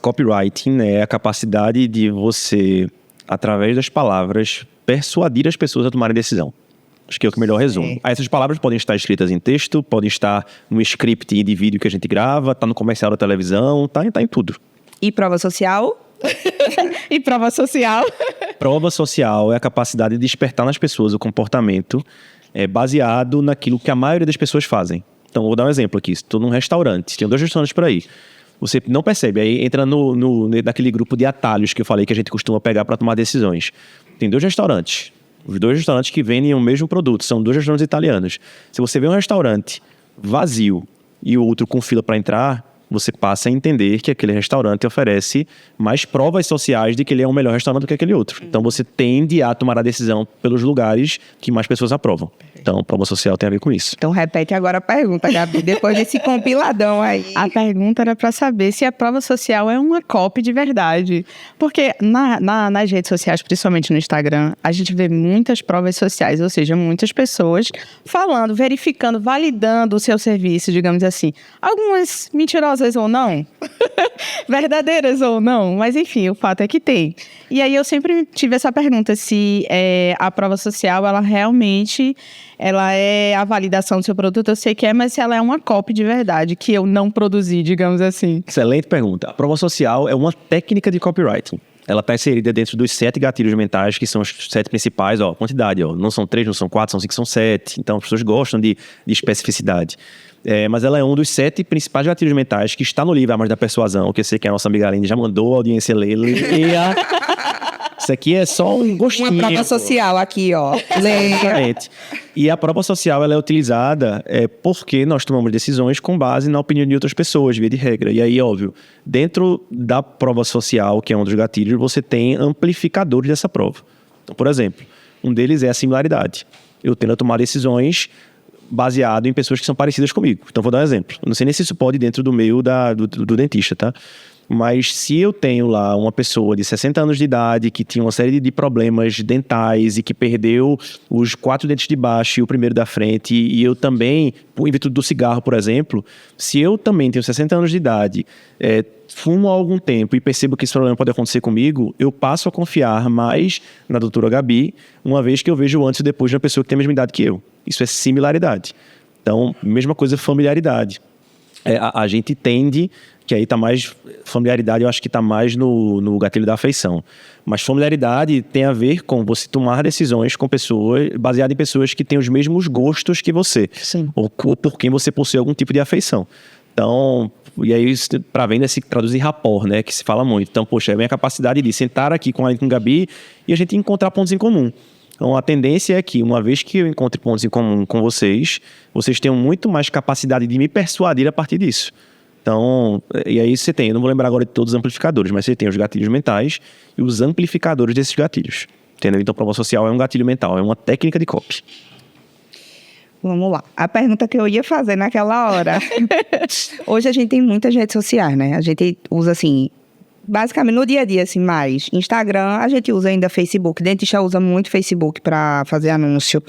copywriting, né? É a capacidade de você, através das palavras, persuadir as pessoas a tomarem decisão. Acho que é o que melhor resume. Essas palavras podem estar escritas em texto, podem estar no script de vídeo que a gente grava, tá no comercial da televisão, tá em tudo. E prova social? E prova social? Prova social é a capacidade de despertar nas pessoas o comportamento baseado naquilo que a maioria das pessoas fazem. Então, vou dar um exemplo aqui. Estou num restaurante, tem 2 restaurantes por aí. Você não percebe, aí entra naquele grupo de atalhos que eu falei que a gente costuma pegar para tomar decisões. Tem 2 restaurantes. Os 2 restaurantes que vendem o mesmo produto, são 2 restaurantes italianos. Se você vê um restaurante vazio e o outro com fila para entrar, você passa a entender que aquele restaurante oferece mais provas sociais de que ele é um melhor restaurante do que aquele outro. Então, você tende a tomar a decisão pelos lugares que mais pessoas aprovam. Então, prova social tem a ver com isso. Então, repete agora a pergunta, Gabi, depois desse compiladão aí. A pergunta era para saber se a prova social é uma copy de verdade. Porque nas redes sociais, principalmente no Instagram, a gente vê muitas provas sociais, ou seja, muitas pessoas falando, verificando, validando o seu serviço, digamos assim. Algumas mentirosas ou não, verdadeiras ou não, mas enfim, o fato é que tem. E aí eu sempre tive essa pergunta, se a prova social, ela realmente é a validação do seu produto, eu sei que é, mas se ela é uma copy de verdade, que eu não produzi, digamos assim. Excelente pergunta. A prova social é uma técnica de copywriting. Ela está inserida dentro dos 7 gatilhos mentais, que são os 7 principais, quantidade, não são 3, não são 4, são 5, são 7. Então, as pessoas gostam de especificidade. Mas ela é um dos 7 principais gatilhos mentais que está no livro Armas da Persuasão, que eu sei que a nossa amiga Aline já mandou a audiência ler. Isso aqui é só um gostinho. Uma prova social aqui, ó. Exatamente. E a prova social ela é utilizada porque nós tomamos decisões com base na opinião de outras pessoas, via de regra. E aí, óbvio, dentro da prova social, que é um dos gatilhos, você tem amplificadores dessa prova. Então, por exemplo, um deles é a similaridade. Eu tendo a tomar decisões baseado em pessoas que são parecidas comigo. Então, vou dar um exemplo. Eu não sei nem se isso pode ir dentro do meio do dentista, tá? Mas se eu tenho lá uma pessoa de 60 anos de idade que tinha uma série de problemas dentais e que perdeu os 4 dentes de baixo e o primeiro da frente, e eu também, em virtude do cigarro, por exemplo, se eu também tenho 60 anos de idade, fumo há algum tempo e percebo que esse problema pode acontecer comigo, eu passo a confiar mais na doutora Gabi, uma vez que eu vejo antes e depois de uma pessoa que tem a mesma idade que eu. Isso é similaridade. Então, mesma coisa, familiaridade. A gente tende, que aí tá mais, familiaridade eu acho que tá mais no gatilho da afeição, mas familiaridade tem a ver com você tomar decisões com pessoas, baseado em pessoas que têm os mesmos gostos que você. Sim. Ou por quem você possui algum tipo de afeição. Então, e aí para venda se traduz em rapport, né, que se fala muito. Então, poxa, é a minha capacidade de sentar aqui com a Gabi e a gente encontrar pontos em comum. Então, a tendência é que, uma vez que eu encontre pontos em comum com vocês tenham muito mais capacidade de me persuadir a partir disso. Então, e aí você tem, eu não vou lembrar agora de todos os amplificadores, mas você tem os gatilhos mentais e os amplificadores desses gatilhos. Entendeu? Então, prova social é um gatilho mental, é uma técnica de copy. Vamos lá. A pergunta que eu ia fazer naquela hora. Hoje a gente tem muitas redes sociais, né? A gente usa, assim, basicamente no dia a dia, assim, mais Instagram, a gente usa ainda Facebook. Dentista usa muito Facebook para fazer anúncio.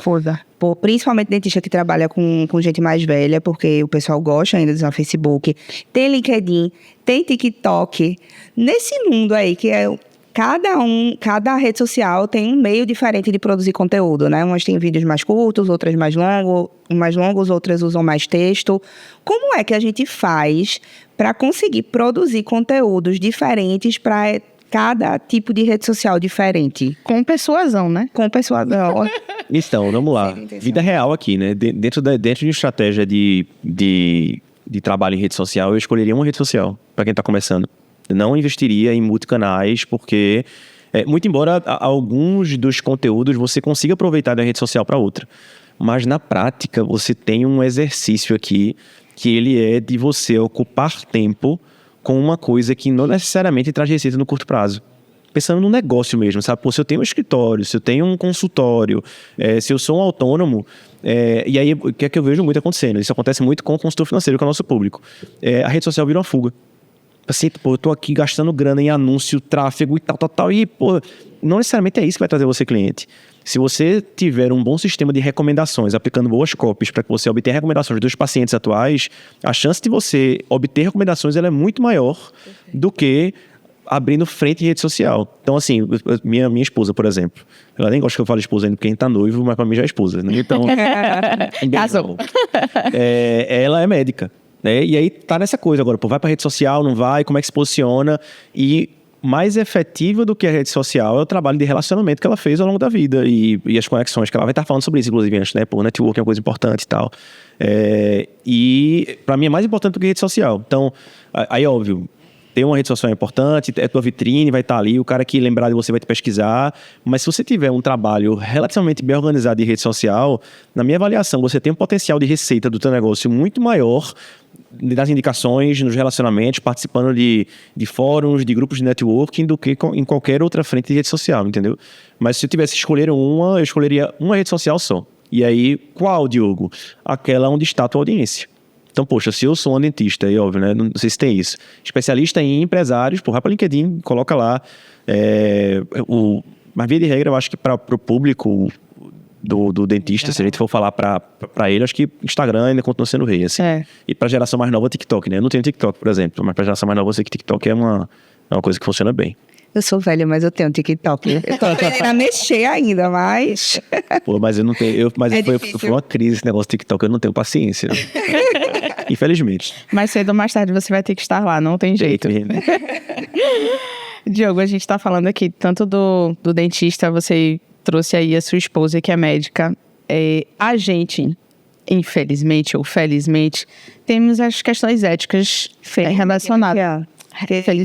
Principalmente dentista que trabalha com gente mais velha, porque o pessoal gosta ainda de usar Facebook. Tem LinkedIn, tem TikTok. Nesse mundo aí, que é cada rede social tem um meio diferente de produzir conteúdo, né? Umas têm vídeos mais curtos, outras mais longos, outras usam mais texto. Como é que a gente faz para conseguir produzir conteúdos diferentes para cada tipo de rede social diferente? Com persuasão, né? Com persuasão. Então, vamos lá. Vida real aqui, né? Dentro de uma estratégia de trabalho em rede social, eu escolheria uma rede social para quem está começando. Não investiria em multicanais, porque, muito embora alguns dos conteúdos você consiga aproveitar da rede social para outra, mas na prática você tem um exercício aqui que ele é de você ocupar tempo com uma coisa que não necessariamente traz receita no curto prazo. Pensando no negócio mesmo, sabe? Pô, se eu tenho um escritório, se eu tenho um consultório, se eu sou um autônomo, e aí o que é que eu vejo muito acontecendo? Isso acontece muito com o consultor financeiro, que é o nosso público. A rede social vira uma fuga. Assim, pô, eu tô aqui gastando grana em anúncio, tráfego e tal, e, pô, não necessariamente é isso que vai trazer você cliente. Se você tiver um bom sistema de recomendações, aplicando boas copies para que você obtenha recomendações dos pacientes atuais, a chance de você obter recomendações ela é muito maior do que abrindo frente em rede social. Então, assim, minha esposa, por exemplo, ela nem gosta que eu fale esposa ainda porque a gente tá noivo, mas pra mim já é esposa, né? Então, Casou. Ela é médica, né? E aí tá nessa coisa agora, pô, vai pra rede social, não vai, como é que se posiciona? E mais efetivo do que a rede social é o trabalho de relacionamento que ela fez ao longo da vida e as conexões, que ela vai estar falando sobre isso, inclusive, antes, né? Pô, network é uma coisa importante e tal. E pra mim é mais importante do que a rede social. Então, aí óbvio, ter uma rede social é importante, é tua vitrine, vai estar ali, o cara que lembrar de você vai te pesquisar, mas se você tiver um trabalho relativamente bem organizado de rede social, na minha avaliação, você tem um potencial de receita do teu negócio muito maior nas indicações, nos relacionamentos, participando de fóruns, de grupos de networking, do que em qualquer outra frente de rede social, entendeu? Mas se eu tivesse que escolher uma, eu escolheria uma rede social só. E aí, qual, Diogo? Aquela onde está a tua audiência. Então, poxa, se eu sou um dentista, é óbvio, né? Não sei se tem isso. Especialista em empresários, vai para o LinkedIn, coloca lá. Mas, via de regra, eu acho que para o público do dentista, se a gente for falar para ele, acho que Instagram ainda continua sendo o rei, assim. E para a geração mais nova, TikTok, né? Eu não tenho TikTok, por exemplo, mas para a geração mais nova, eu sei que TikTok é uma coisa que funciona bem. Eu sou velha, mas eu tenho TikTok. Eu tô aprendendo a mexer ainda, mas... Pô, mas eu não tenho... Foi uma crise esse negócio de TikTok, eu não tenho paciência. Infelizmente. Mais cedo ou mais tarde você vai ter que estar lá, não tem jeito. Diogo, a gente tá falando aqui tanto do dentista, você trouxe aí a sua esposa que é médica. A gente, infelizmente ou felizmente, temos as questões éticas relacionadas.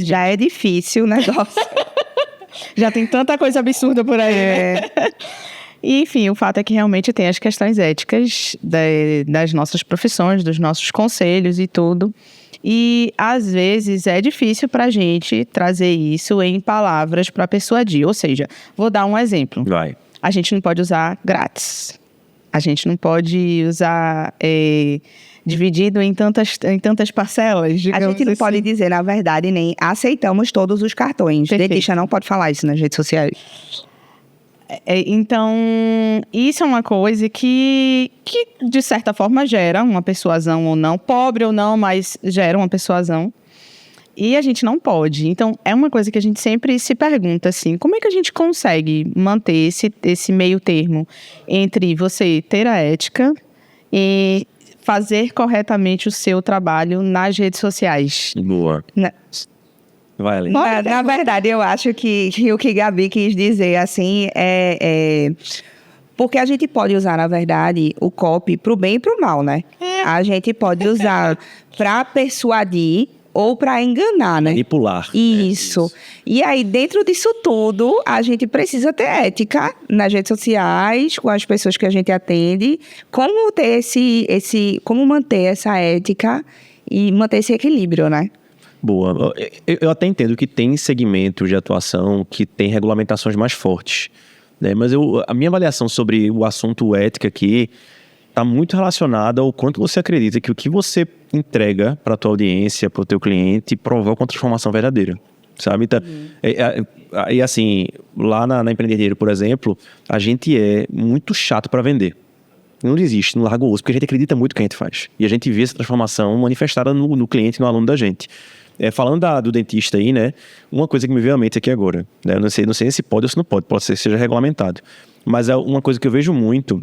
Já é difícil o negócio. Já tem tanta coisa absurda por aí. E, enfim, o fato é que realmente tem as questões éticas das nossas profissões, dos nossos conselhos e tudo. E, às vezes, é difícil pra gente trazer isso em palavras para persuadir. Ou seja, vou dar um exemplo. Vai. A gente não pode usar grátis. A gente não pode usar... dividido em tantas parcelas. A gente não pode dizer, na verdade, nem aceitamos todos os cartões. Perfeito. Dentista não pode falar isso nas redes sociais. Então, isso é uma coisa que, de certa forma, gera uma persuasão ou não. Pobre ou não, mas gera uma persuasão. E a gente não pode. Então, é uma coisa que a gente sempre se pergunta, assim, como é que a gente consegue manter esse meio termo entre você ter a ética e fazer corretamente o seu trabalho nas redes sociais? Boa. Vai, Aline. Na verdade, eu acho que o que Gabi quis dizer, assim, porque a gente pode usar, na verdade, o copy pro bem e pro mal, né? A gente pode usar para persuadir ou para enganar, né? Manipular. Isso. E aí, dentro disso tudo, a gente precisa ter ética nas redes sociais, com as pessoas que a gente atende, como ter como manter essa ética e manter esse equilíbrio, né? Boa. Eu até entendo que tem segmentos de atuação que tem regulamentações mais fortes, né? Mas a minha avaliação sobre o assunto ética aqui está muito relacionada ao quanto você acredita que o que você entrega para a tua audiência, para o teu cliente, provoca uma transformação verdadeira, sabe? Então, e assim, lá na Empreender, por exemplo, a gente é muito chato para vender. Não desiste, não larga o osso, porque a gente acredita muito no que a gente faz. E a gente vê essa transformação manifestada no cliente, no aluno da gente. Falando do dentista aí, né? Uma coisa que me veio à mente aqui agora, né? Eu não sei se pode ou se não pode ser que seja regulamentado. Mas é uma coisa que eu vejo muito,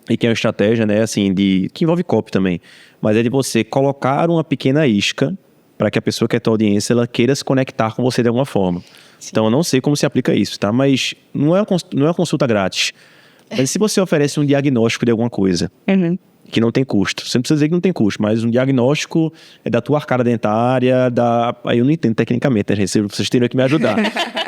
e que é uma estratégia, né? Assim, que envolve copy também. Mas é de você colocar uma pequena isca para que a pessoa que é tua audiência, ela queira se conectar com você de alguma forma. Sim. Então, eu não sei como se aplica isso, tá? Mas não é uma consulta grátis. Mas se você oferece um diagnóstico de alguma coisa, que não tem custo. Você não precisa dizer que não tem custo, mas um diagnóstico é da tua arcada dentária, aí eu não entendo tecnicamente, né, gente? Vocês teriam que me ajudar.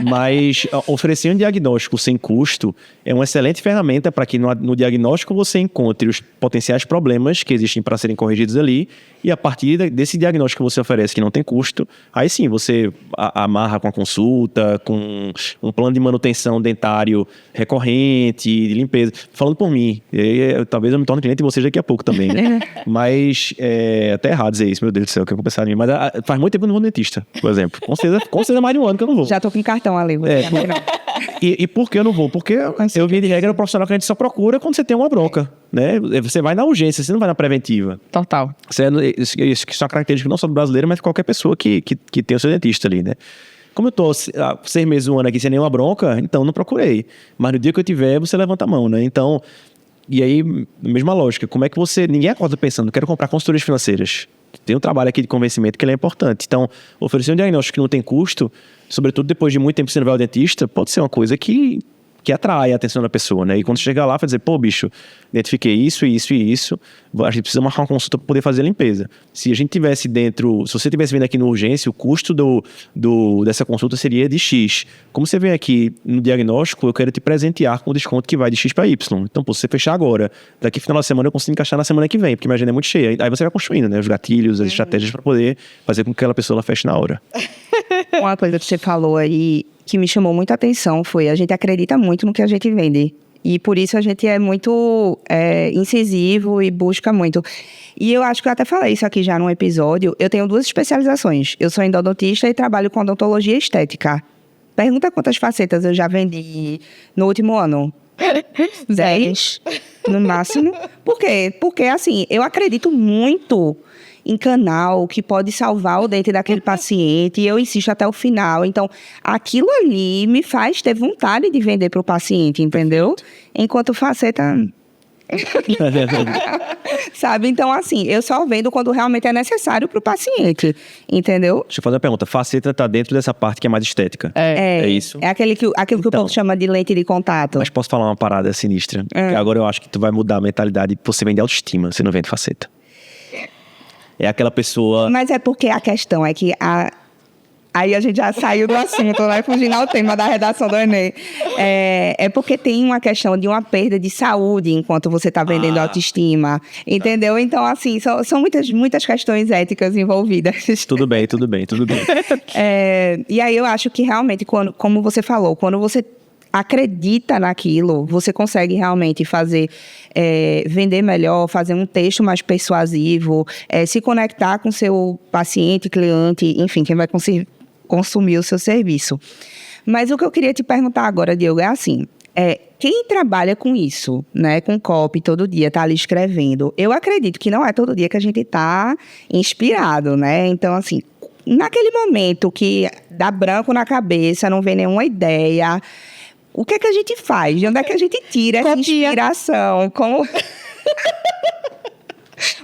Mas oferecer um diagnóstico sem custo é uma excelente ferramenta para que no diagnóstico você encontre os potenciais problemas que existem para serem corrigidos ali, e a partir desse diagnóstico que você oferece que não tem custo, aí sim você amarra com a consulta, com um plano de manutenção dentário recorrente, de limpeza. Falando por mim, talvez eu me torne cliente de vocês daqui a pouco também, né? Mas até errado dizer isso, meu Deus do céu, que eu vou pensar em mim. Mas faz muito tempo que eu não vou no dentista, por exemplo. Com certeza mais de um ano que eu não vou. Já tô com cartão ali. E por que eu não vou? Porque eu vim de regra o profissional que a gente só procura quando você tem uma bronca, né? Você vai na urgência, você não vai na preventiva. Total. Isso é uma característica não só do brasileiro, mas de qualquer pessoa que tem o seu dentista ali, né? Como eu tô há 6 meses, um ano aqui sem nenhuma bronca, então não procurei. Mas no dia que eu tiver, você levanta a mão, né? Então, e aí, mesma lógica. Como é que ninguém acorda pensando, quero comprar consultorias financeiras. Tem um trabalho aqui de convencimento que ele é importante. Então, oferecer um diagnóstico que não tem custo, sobretudo depois de muito tempo você não vai ao dentista, pode ser uma coisa que atrai a atenção da pessoa, né? E quando você chegar lá, vai dizer, pô, bicho, identifiquei isso, isso e isso, a gente precisa marcar uma consulta para poder fazer a limpeza. Se a gente tivesse se você tivesse vindo aqui no urgência, o custo dessa consulta seria de X. Como você vem aqui no diagnóstico, eu quero te presentear com o desconto que vai de X para Y. Então, pô, se você fechar agora, daqui no final da semana eu consigo encaixar na semana que vem, porque minha agenda é muito cheia. Aí você vai construindo, né? Os gatilhos, as estratégias para poder fazer com que aquela pessoa feche na hora. Uma coisa que você falou aí que me chamou muita atenção foi a gente acredita muito no que a gente vende. E por isso a gente é muito incisivo e busca muito. E eu acho que eu até falei isso aqui já num episódio. Eu tenho 2 especializações. Eu sou endodontista e trabalho com odontologia estética. Pergunta quantas facetas eu já vendi no último ano. 10, no máximo. Por quê? Porque, assim, eu acredito muito em canal que pode salvar o dente daquele paciente e eu insisto até o final. Então, aquilo ali me faz ter vontade de vender para o paciente, entendeu? Enquanto faceta... Sabe? Então, assim, eu só vendo quando realmente é necessário para o paciente, entendeu? Deixa eu fazer uma pergunta. Faceta tá dentro dessa parte que é mais estética. É isso? É aquilo que o povo chama de lente de contato. Mas posso falar uma parada sinistra? Que agora eu acho que tu vai mudar a mentalidade. Você vende autoestima, você não vende faceta. É aquela pessoa... Mas é porque a questão é que aí a gente já saiu do assunto, vai fugindo ao tema da redação do Enem. É porque tem uma questão de uma perda de saúde enquanto você está vendendo autoestima, entendeu? Então, assim, são muitas questões éticas envolvidas. Tudo bem. E aí eu acho que realmente, como você falou, quando você acredita naquilo, você consegue realmente vender melhor, fazer um texto mais persuasivo, se conectar com seu paciente, cliente, enfim, quem vai consumir o seu serviço. Mas o que eu queria te perguntar agora, Diogo, é assim, quem trabalha com isso, né, com copy todo dia, tá ali escrevendo, eu acredito que não é todo dia que a gente tá inspirado, né? Então, assim, naquele momento que dá branco na cabeça, não vem nenhuma ideia... O que é que a gente faz? De onde é que a gente tira essa inspiração?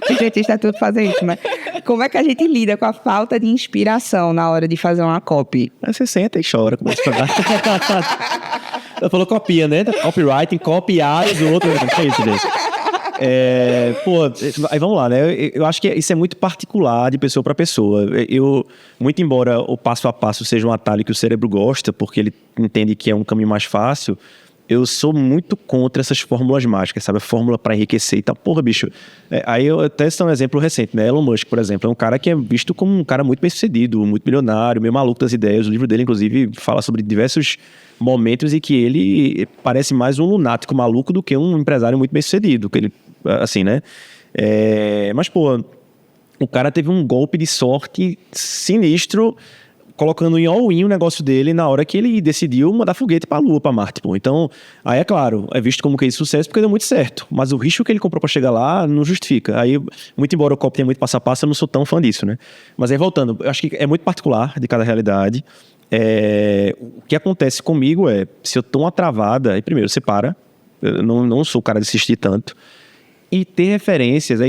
O dentista tudo fazer isso, mas como é que a gente lida com a falta de inspiração na hora de fazer uma copy? Você senta e chora. Ela falou copia, né? Copywriting, copiar os outros. Não é isso, gente? Aí vamos lá, né? Eu acho que isso é muito particular de pessoa para pessoa. Muito embora o passo a passo seja um atalho que o cérebro gosta, porque ele entende que é um caminho mais fácil, eu sou muito contra essas fórmulas mágicas, sabe? A fórmula para enriquecer e tal. Porra, bicho. Aí eu até cito um exemplo recente, né? Elon Musk, por exemplo, é um cara que é visto como um cara muito bem-sucedido, muito milionário, meio maluco das ideias. O livro dele, inclusive, fala sobre diversos momentos em que ele parece mais um lunático maluco do que um empresário muito bem-sucedido. Assim, né? Mas, pô, o cara teve um golpe de sorte sinistro, colocando em all-in o negócio dele na hora que ele decidiu mandar foguete pra Lua, pra Marte, pô. Então, aí é claro, é visto como case de sucesso porque deu muito certo. Mas o risco que ele comprou pra chegar lá não justifica. Aí, muito embora o copo tenha muito passo a passo, eu não sou tão fã disso, né? Mas aí, voltando, eu acho que é muito particular de cada realidade. O que acontece comigo se eu tô uma travada, aí primeiro, você para. Eu não sou o cara de assistir tanto. E ter referências,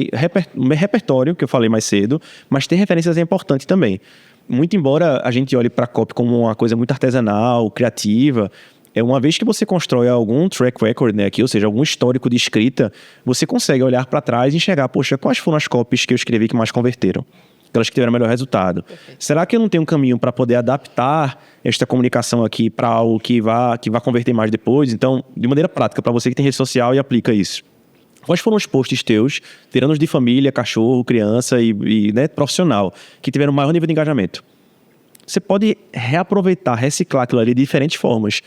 repertório, que eu falei mais cedo, mas ter referências é importante também. Muito embora a gente olhe para a copy como uma coisa muito artesanal, criativa, Uma vez que você constrói algum track record, né, aqui, ou seja, algum histórico de escrita, você consegue olhar para trás e enxergar, poxa, quais foram as copies que eu escrevi que mais converteram? Aquelas que tiveram melhor resultado. Perfeito. Será que eu não tenho um caminho para poder adaptar esta comunicação aqui para algo que vá converter mais depois? Então, de maneira prática, para você que tem rede social e aplica isso. Quais foram os posts teus, tirando os de família, cachorro, criança e né, profissional, que tiveram maior nível de engajamento? Você pode reaproveitar, reciclar aquilo ali de diferentes formas.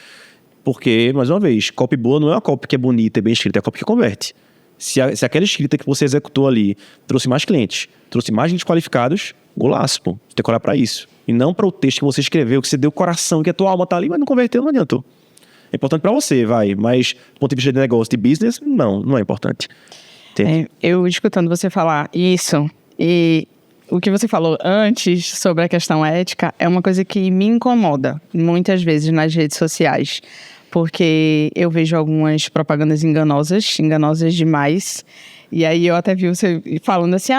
Porque, mais uma vez, copy boa não é uma copy que é bonita e bem escrita, é a copy que converte. Se aquela escrita que você executou ali trouxe mais clientes, trouxe mais clientes qualificados, golaço, pô. Você tem que olhar para isso. E não para o texto que você escreveu, que você deu coração, que a tua alma tá ali, mas não converteu, não adiantou. É importante para você, mas do ponto de vista de negócio, de business, não é importante. Eu escutando você falar isso, e o que você falou antes sobre a questão ética é uma coisa que me incomoda muitas vezes nas redes sociais. Porque eu vejo algumas propagandas enganosas demais. E aí eu até vi você falando assim,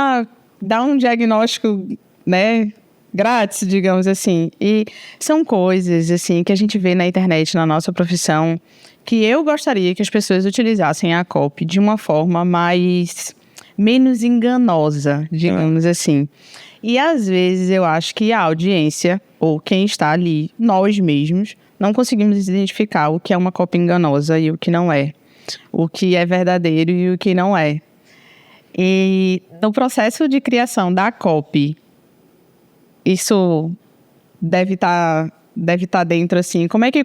dá um diagnóstico, né, grátis, digamos assim. E são coisas, assim, que a gente vê na internet, na nossa profissão, que eu gostaria que as pessoas utilizassem a copy de uma forma menos enganosa, digamos assim. E às vezes eu acho que a audiência, ou quem está ali, nós mesmos, não conseguimos identificar o que é uma copy enganosa e o que não é. O que é verdadeiro e o que não é. E no processo de criação da copy, isso deve estar dentro, assim. Como é que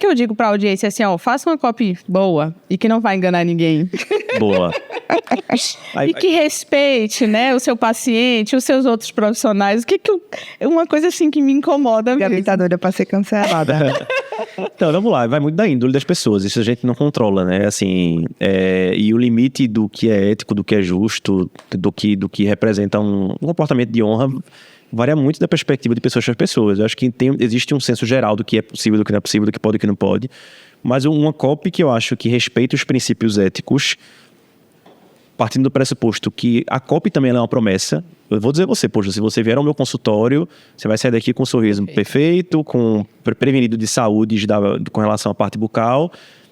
eu digo para a audiência assim, faça uma copy boa e que não vai enganar ninguém? Boa. E que respeite, né, o seu paciente, os seus outros profissionais. É uma coisa assim que me incomoda mesmo. A Gabi tá doida pra ser cancelada. Então, vamos lá, vai muito da índole das pessoas, isso a gente não controla, né, assim, e o limite do que é ético, do que é justo, do que representa um comportamento de honra, varia muito da perspectiva de pessoas para pessoas. Eu acho que existe um senso geral do que é possível, do que não é possível, do que pode e do que não pode, mas uma copy que eu acho que respeita os princípios éticos, partindo do pressuposto que a copy também é uma promessa. Eu vou dizer a você, poxa, se você vier ao meu consultório, você vai sair daqui com um sorriso perfeito, com prevenido de saúde com relação à parte bucal.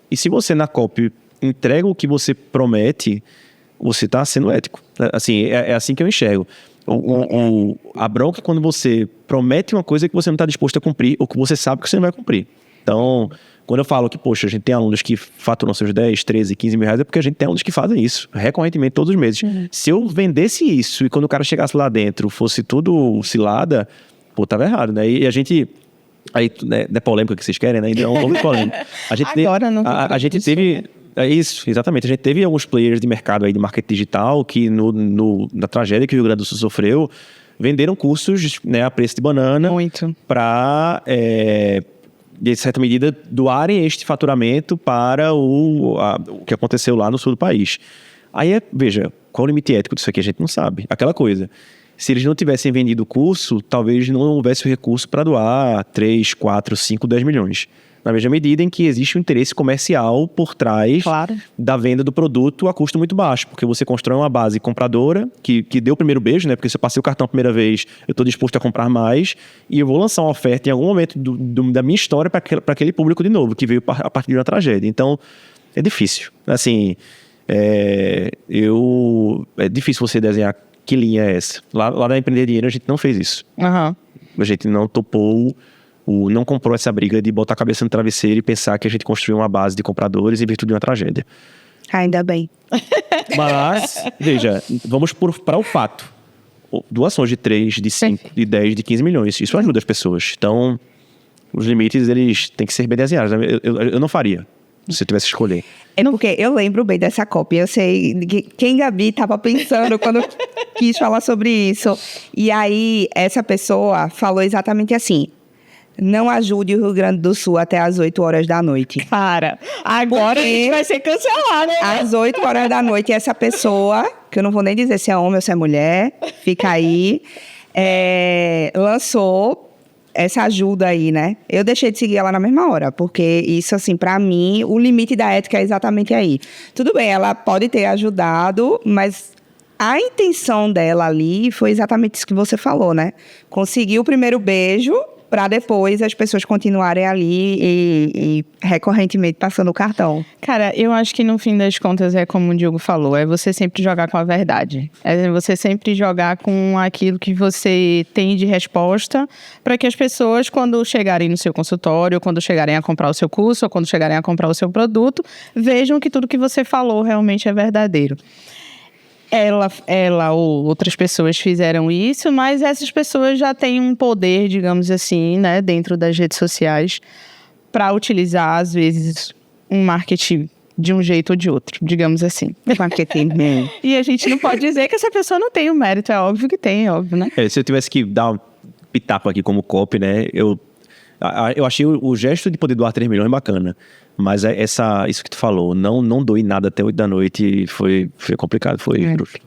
E se você na copy entrega o que você promete, você está sendo ético. Assim, é assim que eu enxergo. A bronca é quando você promete uma coisa que você não está disposto a cumprir, ou que você sabe que você não vai cumprir. Então, quando eu falo que, poxa, a gente tem alunos que faturam seus 10, 13, 15 mil reais, é porque a gente tem alunos que fazem isso recorrentemente todos os meses. Uhum. Se eu vendesse isso e quando o cara chegasse lá dentro fosse tudo cilada, pô, tava errado, né? E a gente... Aí, né, não é polêmica que vocês querem, né? Ainda é um nome polêmico. A gente teve... É isso, exatamente. A gente teve alguns players de mercado aí de marketing digital que na tragédia que o Rio Grande do Sul sofreu, venderam cursos, né, a preço de banana. Muito. Para... de certa medida, doarem este faturamento para o que aconteceu lá no sul do país. Aí, veja, qual o limite ético disso aqui? A gente não sabe. Aquela coisa. Se eles não tivessem vendido o curso, talvez não houvesse o recurso para doar 3, 4, 5, 10 milhões. Na mesma medida em que existe um interesse comercial por trás da venda do produto a custo muito baixo, porque você constrói uma base compradora que deu o primeiro beijo, né? Porque se eu passei o cartão a primeira vez, eu estou disposto a comprar mais e eu vou lançar uma oferta em algum momento da minha história para aquele público de novo, que veio a partir de uma tragédia. Então, é difícil. Assim, é difícil você desenhar que linha é essa. Lá na Empreender Dinheiro a gente não fez isso. Uhum. A gente não topou... não comprou essa briga de botar a cabeça no travesseiro e pensar que a gente construiu uma base de compradores em virtude de uma tragédia. Ainda bem. Mas, veja, vamos para o fato. Doações de 3, de 5, de 10, de 15 milhões. Isso ajuda as pessoas. Então, os limites, eles têm que ser bem desenhados. Eu não faria, se eu tivesse que escolher. É porque eu lembro bem dessa copy. Eu sei quem Gabi estava pensando quando quis falar sobre isso. E aí, essa pessoa falou exatamente assim: não ajude o Rio Grande do Sul até às 8 horas da noite. Para. Agora a gente vai ser cancelado, né? Às 8 horas da noite, essa pessoa, que eu não vou nem dizer se é homem ou se é mulher, fica aí, lançou essa ajuda aí, né? Eu deixei de seguir ela na mesma hora, porque isso, assim, pra mim, o limite da ética é exatamente aí. Tudo bem, ela pode ter ajudado, mas... a intenção dela ali foi exatamente isso que você falou, né? Conseguiu o primeiro beijo para depois as pessoas continuarem ali e recorrentemente passando o cartão. Cara, eu acho que no fim das contas é como o Diogo falou, é você sempre jogar com a verdade. É você sempre jogar com aquilo que você tem de resposta para que as pessoas, quando chegarem no seu consultório, quando chegarem a comprar o seu curso, ou quando chegarem a comprar o seu produto, vejam que tudo que você falou realmente é verdadeiro. Ela ou outras pessoas fizeram isso, mas essas pessoas já têm um poder, digamos assim, né, dentro das redes sociais para utilizar, às vezes, um marketing de um jeito ou de outro, digamos assim. Marketing. E a gente não pode dizer que essa pessoa não tem o mérito, é óbvio que tem, é óbvio, né? Se eu tivesse que dar um pitaco aqui como copy, né, eu achei o gesto de poder doar 3 milhões bacana, mas isso que tu falou, não doei nada até 8 da noite, foi complicado, foi bruto.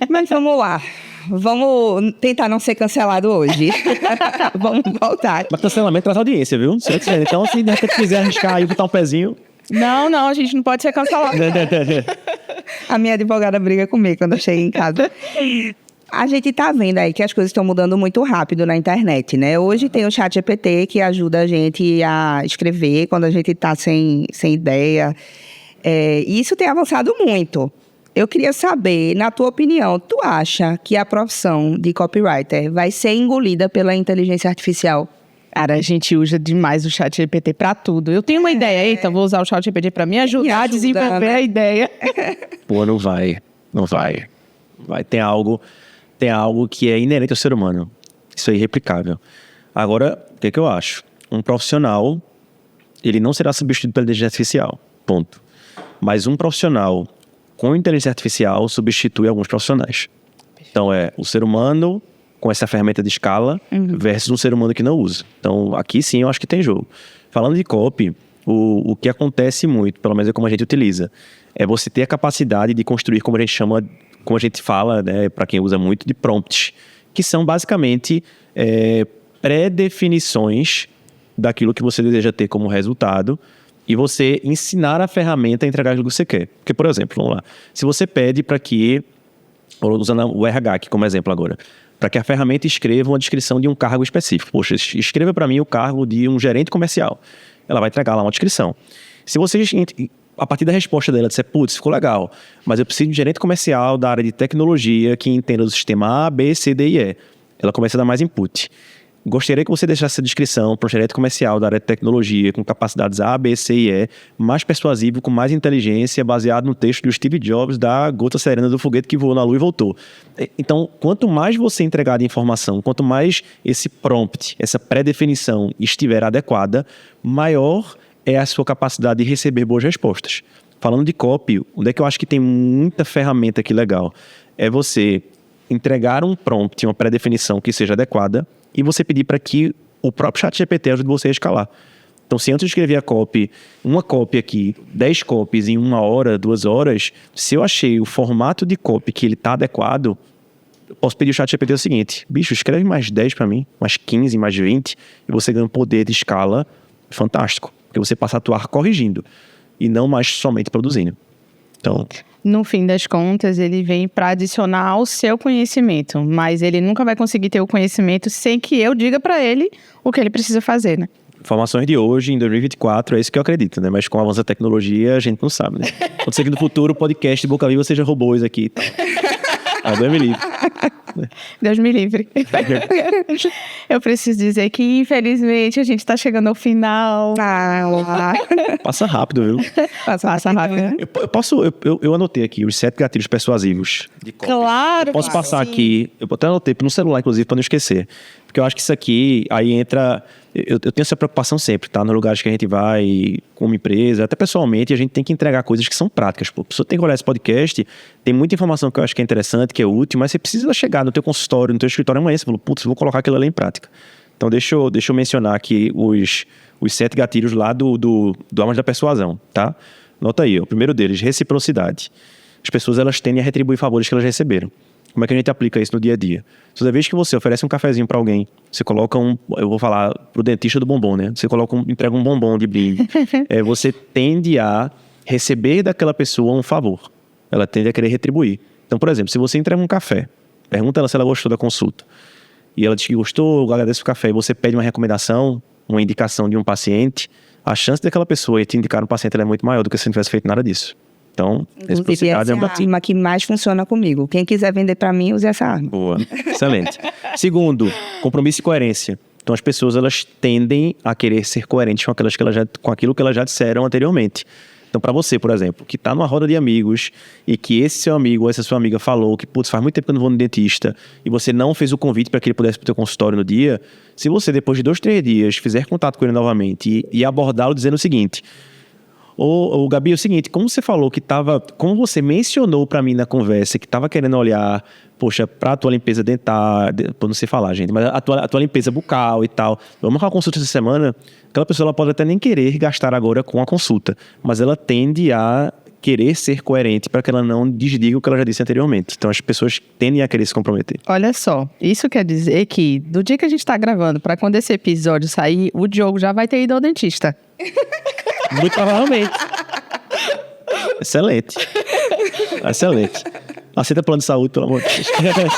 Mas vamos lá. Vamos tentar não ser cancelado hoje. Vamos voltar. Mas cancelamento traz audiência, viu? Então, se de repente quiser arriscar aí, botar um pezinho... Não, a gente não pode ser cancelado. A minha advogada briga comigo quando eu chego em casa. A gente tá vendo aí que as coisas estão mudando muito rápido na internet, né? Hoje tem o ChatGPT que ajuda a gente a escrever quando a gente tá sem ideia. E isso tem avançado muito. Eu queria saber, na tua opinião, tu acha que a profissão de copywriter vai ser engolida pela inteligência artificial? Cara, a gente usa demais o ChatGPT pra tudo. Eu tenho uma ideia, eita, vou usar o ChatGPT pra me ajudar a desenvolver a ideia. Pô, não vai. Tem algo que é inerente ao ser humano. Isso é irreplicável. Agora, o que eu acho? Um profissional, ele não será substituído pela inteligência artificial. Ponto. Mas um profissional com inteligência artificial substitui alguns profissionais. Então, o ser humano com essa ferramenta de escala versus um ser humano que não usa. Então, aqui sim eu acho que tem jogo. Falando de copy, o que acontece muito, pelo menos é como a gente utiliza, é você ter a capacidade de construir, como a gente fala, né, para quem usa muito, de prompts, que são basicamente pré-definições daquilo que você deseja ter como resultado e você ensinar a ferramenta a entregar aquilo que você quer. Porque, por exemplo, vamos lá, se você pede para que, usando o RH aqui como exemplo agora, para que a ferramenta escreva uma descrição de um cargo específico. Poxa, escreva para mim o cargo de um gerente comercial. Ela vai entregar lá uma descrição. Se você, a partir da resposta dela, disser, putz, ficou legal, mas eu preciso de um gerente comercial da área de tecnologia que entenda o sistema A, B, C, D e E. Ela começa a dar mais input. Gostaria que você deixasse essa descrição para um gerente comercial da área de tecnologia com capacidades A, B, C e E, mais persuasivo, com mais inteligência, baseado no texto do Steve Jobs da gota serena do foguete que voou na Lua e voltou. Então, quanto mais você entregar de informação, quanto mais esse prompt, essa pré-definição estiver adequada, maior é a sua capacidade de receber boas respostas. Falando de copy, onde é que eu acho que tem muita ferramenta aqui legal? É você entregar um prompt, uma pré-definição que seja adequada, e você pedir para que o próprio ChatGPT ajude você a escalar. Então, se antes eu escrevia uma copy aqui, 10 copies em 1 hora, 2 horas, se eu achei o formato de copy que ele está adequado, eu posso pedir ao ChatGPT o seguinte, bicho, escreve mais 10 para mim, mais 15, mais 20, e você ganha um poder de escala fantástico, porque você passa a atuar corrigindo, e não mais somente produzindo. Então... No fim das contas, ele vem para adicionar ao seu conhecimento, mas ele nunca vai conseguir ter o conhecimento sem que eu diga para ele o que ele precisa fazer, né? Informações de hoje, em 2024, é isso que eu acredito, né? Mas com o avanço da tecnologia, a gente não sabe, né? Pode ser que no futuro o podcast de Boca Viva seja robôs aqui e tal. Deus me livre. Deus me livre. Eu preciso dizer que, infelizmente, a gente está chegando ao final. Passa rápido, viu? Passa rápido. Eu anotei aqui os 7 gatilhos persuasivos de copy. Claro. Eu posso passar aqui, eu até anotei no celular, inclusive, para não esquecer. Porque eu acho que isso aqui, aí entra... Eu tenho essa preocupação sempre, tá? Nos lugares que a gente vai, como empresa, até pessoalmente, a gente tem que entregar coisas que são práticas. Pô. A pessoa tem que olhar esse podcast, tem muita informação que eu acho que é interessante, que é útil, mas você precisa chegar no teu consultório, no teu escritório amanhã, você fala, putz, vou colocar aquilo ali em prática. Então, deixa eu mencionar aqui os 7 gatilhos lá do Armas da Persuasão, tá? Nota aí, o primeiro deles, reciprocidade. As pessoas, elas tendem a retribuir favores que elas receberam. Como é que a gente aplica isso no dia a dia? Toda vez que você oferece um cafezinho para alguém, você coloca eu vou falar pro dentista do bombom, né? Você entrega um bombom de brinde. Você tende a receber daquela pessoa um favor. Ela tende a querer retribuir. Então, por exemplo, se você entrega um café, pergunta ela se ela gostou da consulta. e ela diz que gostou, agradece o café, e você pede uma recomendação, uma indicação de um paciente, a chance daquela pessoa te indicar um paciente ela é muito maior do que se não tivesse feito nada disso. Então, Inclusive, essa é a arma que mais funciona comigo. Quem quiser vender para mim, use essa arma. Boa, excelente. Segundo, compromisso e coerência. Então, as pessoas, elas tendem a querer ser coerentes com aquilo que elas já disseram anteriormente. Então, para você, por exemplo, que está numa roda de amigos e que esse seu amigo ou essa sua amiga falou que, putz, faz muito tempo que eu não vou no dentista e você não fez o convite para que ele pudesse ir para o teu consultório no dia, se você, depois de 2, 3 dias, fizer contato com ele novamente e abordá-lo dizendo o seguinte... Ô, Gabi, é o seguinte, como você falou que estava... Como você mencionou para mim na conversa que estava querendo olhar, poxa, para a tua limpeza dentária, por não sei falar, gente, mas a tua limpeza bucal e tal, vamos marcar uma consulta essa semana? Aquela pessoa ela pode até nem querer gastar agora com a consulta, mas ela tende a querer ser coerente para que ela não desdiga o que ela já disse anteriormente. Então, as pessoas tendem a querer se comprometer. Olha só, isso quer dizer que do dia que a gente está gravando para quando esse episódio sair, o Diogo já vai ter ido ao dentista. Muito provavelmente. Excelente. Excelente. Aceita plano de saúde, pelo amor de Deus.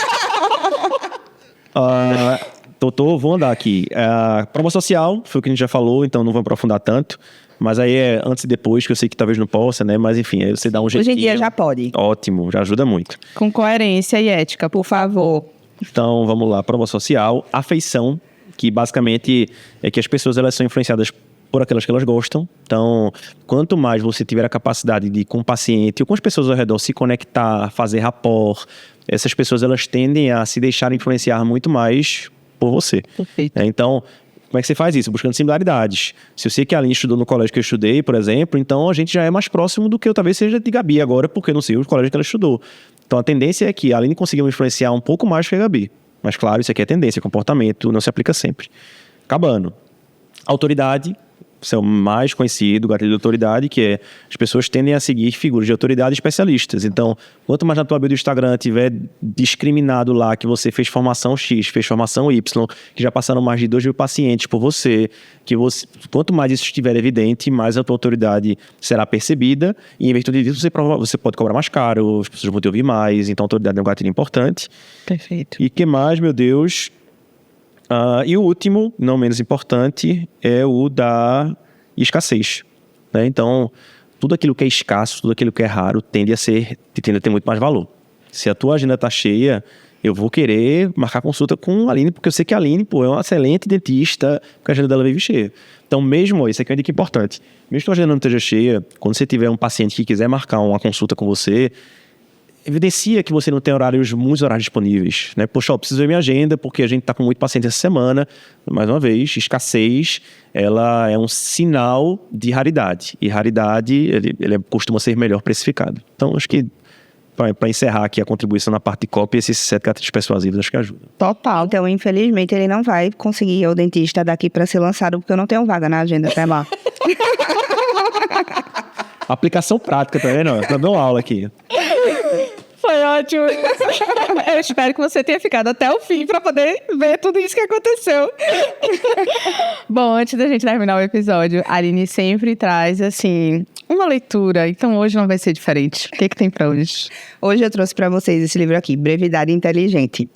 Vou andar aqui. Prova social, foi o que a gente já falou, então não vou aprofundar tanto. Mas aí é antes e depois, que eu sei que talvez não possa, né? Mas enfim, aí você dá um jeitinho. Hoje em dia já pode. Ótimo, já ajuda muito. Com coerência e ética, por favor. Então, vamos lá. Prova social. Afeição, que basicamente é que as pessoas elas são influenciadas por aquelas que elas gostam. Então, quanto mais você tiver a capacidade de, com o paciente ou com as pessoas ao redor, se conectar, fazer rapport, essas pessoas elas tendem a se deixar influenciar muito mais por você. Perfeito. Então, como é que você faz isso? Buscando similaridades. Se eu sei que a Aline estudou no colégio que eu estudei, por exemplo, então a gente já é mais próximo do que eu talvez seja de Gabi agora, porque eu não sei o colégio que ela estudou. Então, a tendência é que a Aline conseguiu influenciar um pouco mais que a Gabi. Mas, claro, isso aqui é tendência, comportamento, não se aplica sempre. Acabando. Autoridade. Isso é o mais conhecido, o gatilho de autoridade, que é as pessoas tendem a seguir figuras de autoridade especialistas. Então, quanto mais na tua bio do Instagram tiver discriminado lá que você fez formação X, fez formação Y, que já passaram mais de 2.000 pacientes por você, quanto mais isso estiver evidente, mais a tua autoridade será percebida e, em virtude disso, você pode cobrar mais caro, as pessoas vão te ouvir mais, então a autoridade é um gatilho importante. Perfeito. E que mais, meu Deus... e o último, não menos importante, é o da escassez, né? Então, tudo aquilo que é escasso, tudo aquilo que é raro, tende a ter muito mais valor. Se a tua agenda está cheia, eu vou querer marcar consulta com a Aline, porque eu sei que a Aline, é uma excelente dentista, porque a agenda dela vive cheia. Então, mesmo, isso aqui é uma dica importante, mesmo que a agenda não esteja cheia, quando você tiver um paciente que quiser marcar uma consulta com você, evidencia que você não tem muitos horários disponíveis, né? Poxa, eu preciso ver minha agenda porque a gente está com muito paciente essa semana. Mais uma vez, escassez, ela é um sinal de raridade. E raridade, ele costuma ser melhor precificado. Então, acho que para encerrar aqui a contribuição na parte de copy, esses 7 gatilhos persuasivos acho que ajudam. Total. Então, infelizmente, ele não vai conseguir ir ao dentista daqui para ser lançado, porque eu não tenho vaga na agenda até lá. Aplicação prática também, não. Estou dando aula aqui. Foi ótimo. Eu espero que você tenha ficado até o fim para poder ver tudo isso que aconteceu. Bom, antes da gente terminar o episódio, a Aline sempre traz, assim, uma leitura. Então, hoje não vai ser diferente. O que tem para hoje? Hoje eu trouxe para vocês esse livro aqui, Brevidade Inteligente.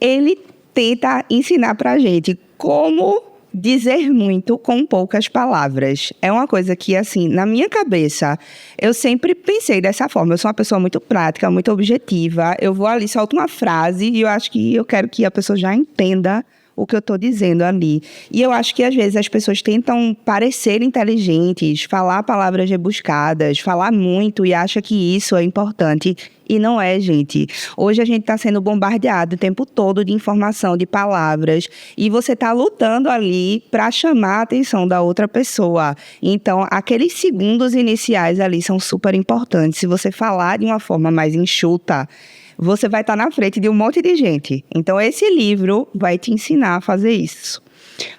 Ele tenta ensinar pra gente como dizer muito com poucas palavras. É uma coisa que, assim, na minha cabeça, eu sempre pensei dessa forma. Eu sou uma pessoa muito prática, muito objetiva. Eu vou ali, solto uma frase e eu acho que eu quero que a pessoa já entenda o que eu estou dizendo ali. E eu acho que, às vezes, as pessoas tentam parecer inteligentes, falar palavras rebuscadas, falar muito e acham que isso é importante. E não é, gente. Hoje a gente está sendo bombardeado o tempo todo de informação, de palavras. E você está lutando ali para chamar a atenção da outra pessoa. Então, aqueles segundos iniciais ali são super importantes. Se você falar de uma forma mais enxuta, você vai estar na frente de um monte de gente. Então, esse livro vai te ensinar a fazer isso.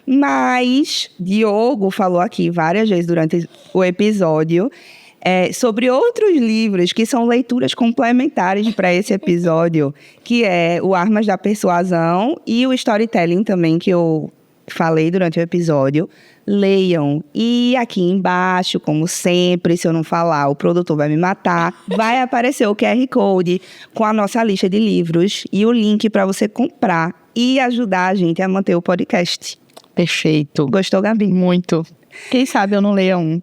Mas, Diogo falou aqui várias vezes durante o episódio sobre outros livros que são leituras complementares para esse episódio, que é o Armas da Persuasão e o Storytelling também, que eu falei durante o episódio. Leiam. E aqui embaixo, como sempre, se eu não falar, o produtor vai me matar, vai aparecer o QR Code com a nossa lista de livros e o link para você comprar e ajudar a gente a manter o podcast. Perfeito. Gostou, Gabi? Muito. Quem sabe eu não leia um.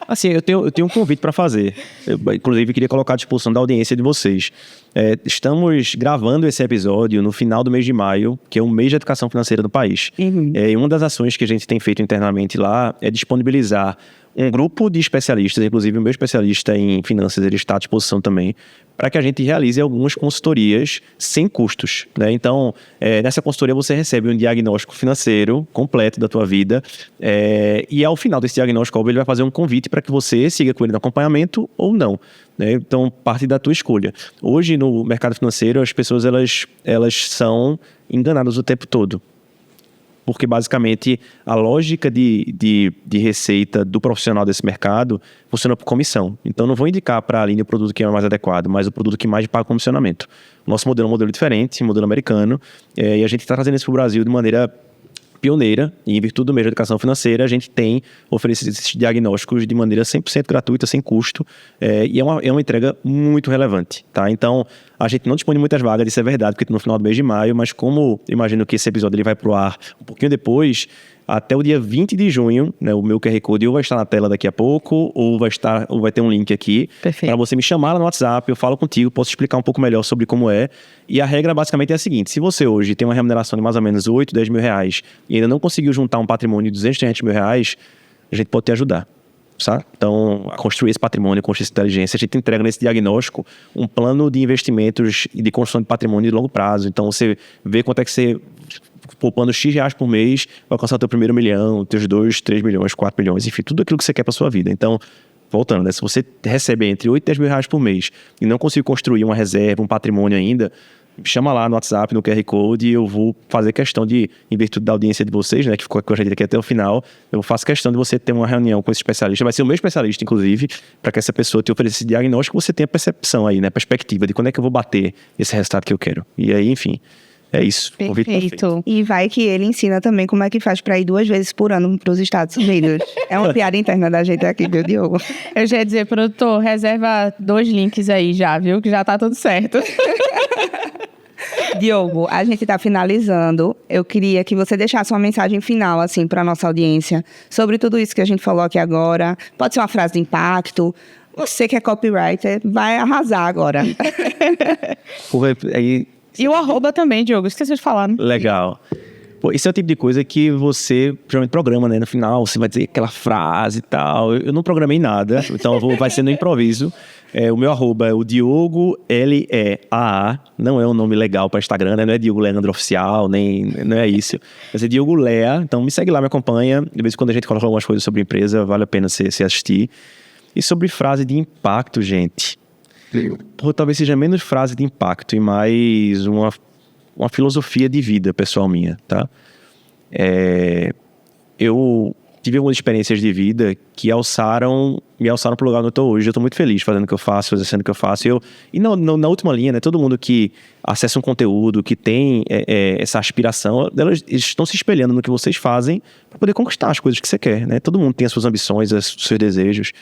Assim, eu tenho um convite para fazer. Eu, inclusive, queria colocar à disposição da audiência de vocês. Estamos gravando esse episódio no final do mês de maio, que é o mês de educação financeira do país. E uma das ações que a gente tem feito internamente lá é disponibilizar um grupo de especialistas, inclusive o meu especialista em finanças, ele está à disposição também, para que a gente realize algumas consultorias sem custos, né? Então, nessa consultoria você recebe um diagnóstico financeiro completo da tua vida, e ao final desse diagnóstico ele vai fazer um convite para que você siga com ele no acompanhamento ou não, né? Então, parte da tua escolha. Hoje, no mercado financeiro, as pessoas elas são enganadas o tempo todo. Porque, basicamente, a lógica de receita do profissional desse mercado funciona por comissão. Então, não vou indicar para a Aline o produto que é mais adequado, mas o produto que mais paga comissionamento. O nosso modelo é um modelo diferente, um modelo americano, e a gente está trazendo isso para o Brasil de maneira pioneira, e em virtude do mês de educação financeira, a gente tem oferecido esses diagnósticos de maneira 100% gratuita, sem custo, e é uma entrega muito relevante, tá? Então, a gente não dispõe de muitas vagas, isso é verdade, porque no final do mês de maio, mas como imagino que esse episódio ele vai pro ar um pouquinho depois, até o dia 20 de junho, né, o meu QR Code ou vai estar na tela daqui a pouco, ou vai ter um link aqui, para você me chamar lá no WhatsApp, eu falo contigo, posso explicar um pouco melhor sobre como é. E a regra basicamente é a seguinte: se você hoje tem uma remuneração de mais ou menos 8, 10 mil reais e ainda não conseguiu juntar um patrimônio de 200, 300 mil reais, a gente pode te ajudar. Sabe? Então, a construir esse patrimônio, construir essa inteligência, a gente entrega nesse diagnóstico um plano de investimentos e de construção de patrimônio de longo prazo. Então, você vê quanto é que você, poupando X reais por mês, vai alcançar o teu primeiro milhão, teus 2, 3 milhões, 4 milhões, enfim, tudo aquilo que você quer para sua vida. Então, voltando, né? Se você recebe entre 8 e 10 mil reais por mês e não conseguir construir uma reserva, um patrimônio ainda, me chama lá no WhatsApp, no QR Code, e eu vou fazer questão de, em virtude da audiência de vocês, né, que ficou com a gente aqui até o final, eu faço questão de você ter uma reunião com esse especialista, vai ser o meu especialista, inclusive, para que essa pessoa te ofereça esse diagnóstico, você tenha percepção aí, né, perspectiva de quando é que eu vou bater esse resultado que eu quero. E aí, enfim, é isso. Perfeito. E vai que ele ensina também como é que faz para ir 2 vezes por ano para os Estados Unidos. É uma piada interna da gente aqui, viu, Diogo? Eu já ia dizer, produtor, reserva 2 links aí já, viu? Que já tá tudo certo. Diogo, a gente está finalizando. Eu queria que você deixasse uma mensagem final, assim, para nossa audiência, sobre tudo isso que a gente falou aqui agora. Pode ser uma frase de impacto. Você que é copywriter, vai arrasar agora. E o arroba também, Diogo, esqueci de falar, né? Legal. Pô, esse é o tipo de coisa que você geralmente programa, né? No final, você vai dizer aquela frase e tal. Eu não programei nada, então vai ser no improviso. O meu arroba é o Diogo Leaa, não é um nome legal para Instagram, né? Não é Diogo Leandro Oficial, não é isso. Mas é Diogo Lea, então me segue lá, me acompanha. De vez em quando a gente coloca algumas coisas sobre a empresa, vale a pena você assistir. E sobre frase de impacto, gente. Talvez seja menos frase de impacto e mais uma filosofia de vida pessoal minha, tá? Eu tive algumas experiências de vida que me alçaram para o lugar onde eu estou hoje. Eu estou muito feliz fazendo o que eu faço, exercendo o que eu faço. E na última linha, né, todo mundo que acessa um conteúdo, que tem essa aspiração, eles estão se espelhando no que vocês fazem para poder conquistar as coisas que você quer, né? Todo mundo tem as suas ambições, os seus desejos.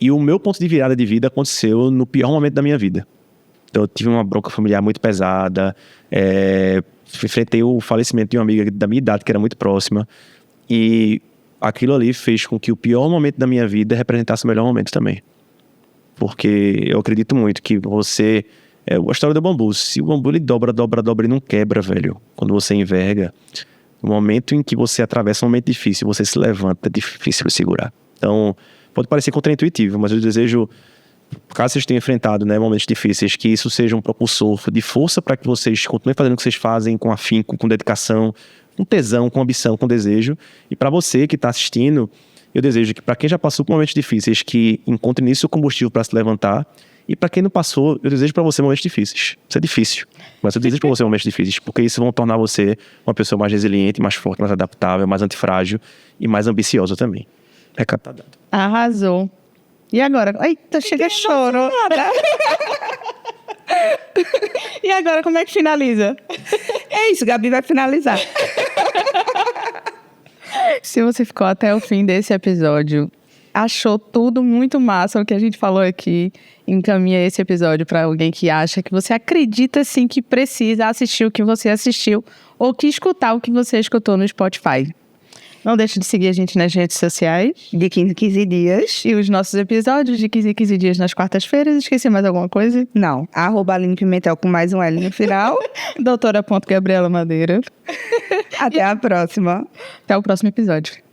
E o meu ponto de virada de vida aconteceu no pior momento da minha vida. Então, eu tive uma bronca familiar muito pesada, enfrentei o falecimento de uma amiga da minha idade, que era muito próxima, e aquilo ali fez com que o pior momento da minha vida representasse o melhor momento também. Porque eu acredito muito que você... a história do bambu, se o bambu ele dobra e não quebra, velho, quando você enverga, no momento em que você atravessa um momento difícil, você se levanta, é difícil de segurar. Então, pode parecer contraintuitivo, mas eu desejo, caso vocês tenham enfrentado, né, momentos difíceis, que isso seja um propulsor de força para que vocês continuem fazendo o que vocês fazem com afinco, com dedicação, com tesão, com ambição, com desejo. E para você que está assistindo, eu desejo que para quem já passou por momentos difíceis, que encontre nisso o combustível para se levantar. E para quem não passou, eu desejo para você momentos difíceis. Isso é difícil, mas eu desejo para você momentos difíceis, porque isso vão tornar você uma pessoa mais resiliente, mais forte, mais adaptável, mais antifrágil e mais ambiciosa também. Recado tá dado. Arrasou. E agora? Eita, chega choro. E agora, como é que finaliza? É isso, Gabi vai finalizar. Se você ficou até o fim desse episódio, achou tudo muito massa o que a gente falou aqui, encaminha esse episódio para alguém que acha que você acredita sim que precisa assistir o que você assistiu ou que escutar o que você escutou no Spotify. Não deixe de seguir a gente nas redes sociais. De 15 em 15 dias. E os nossos episódios de 15 em 15 dias nas quartas-feiras. Esqueci mais alguma coisa? Não. @Aline Pimentel com mais um L no final. Doutora.Gabriela Madeira. Até a próxima. Até o próximo episódio.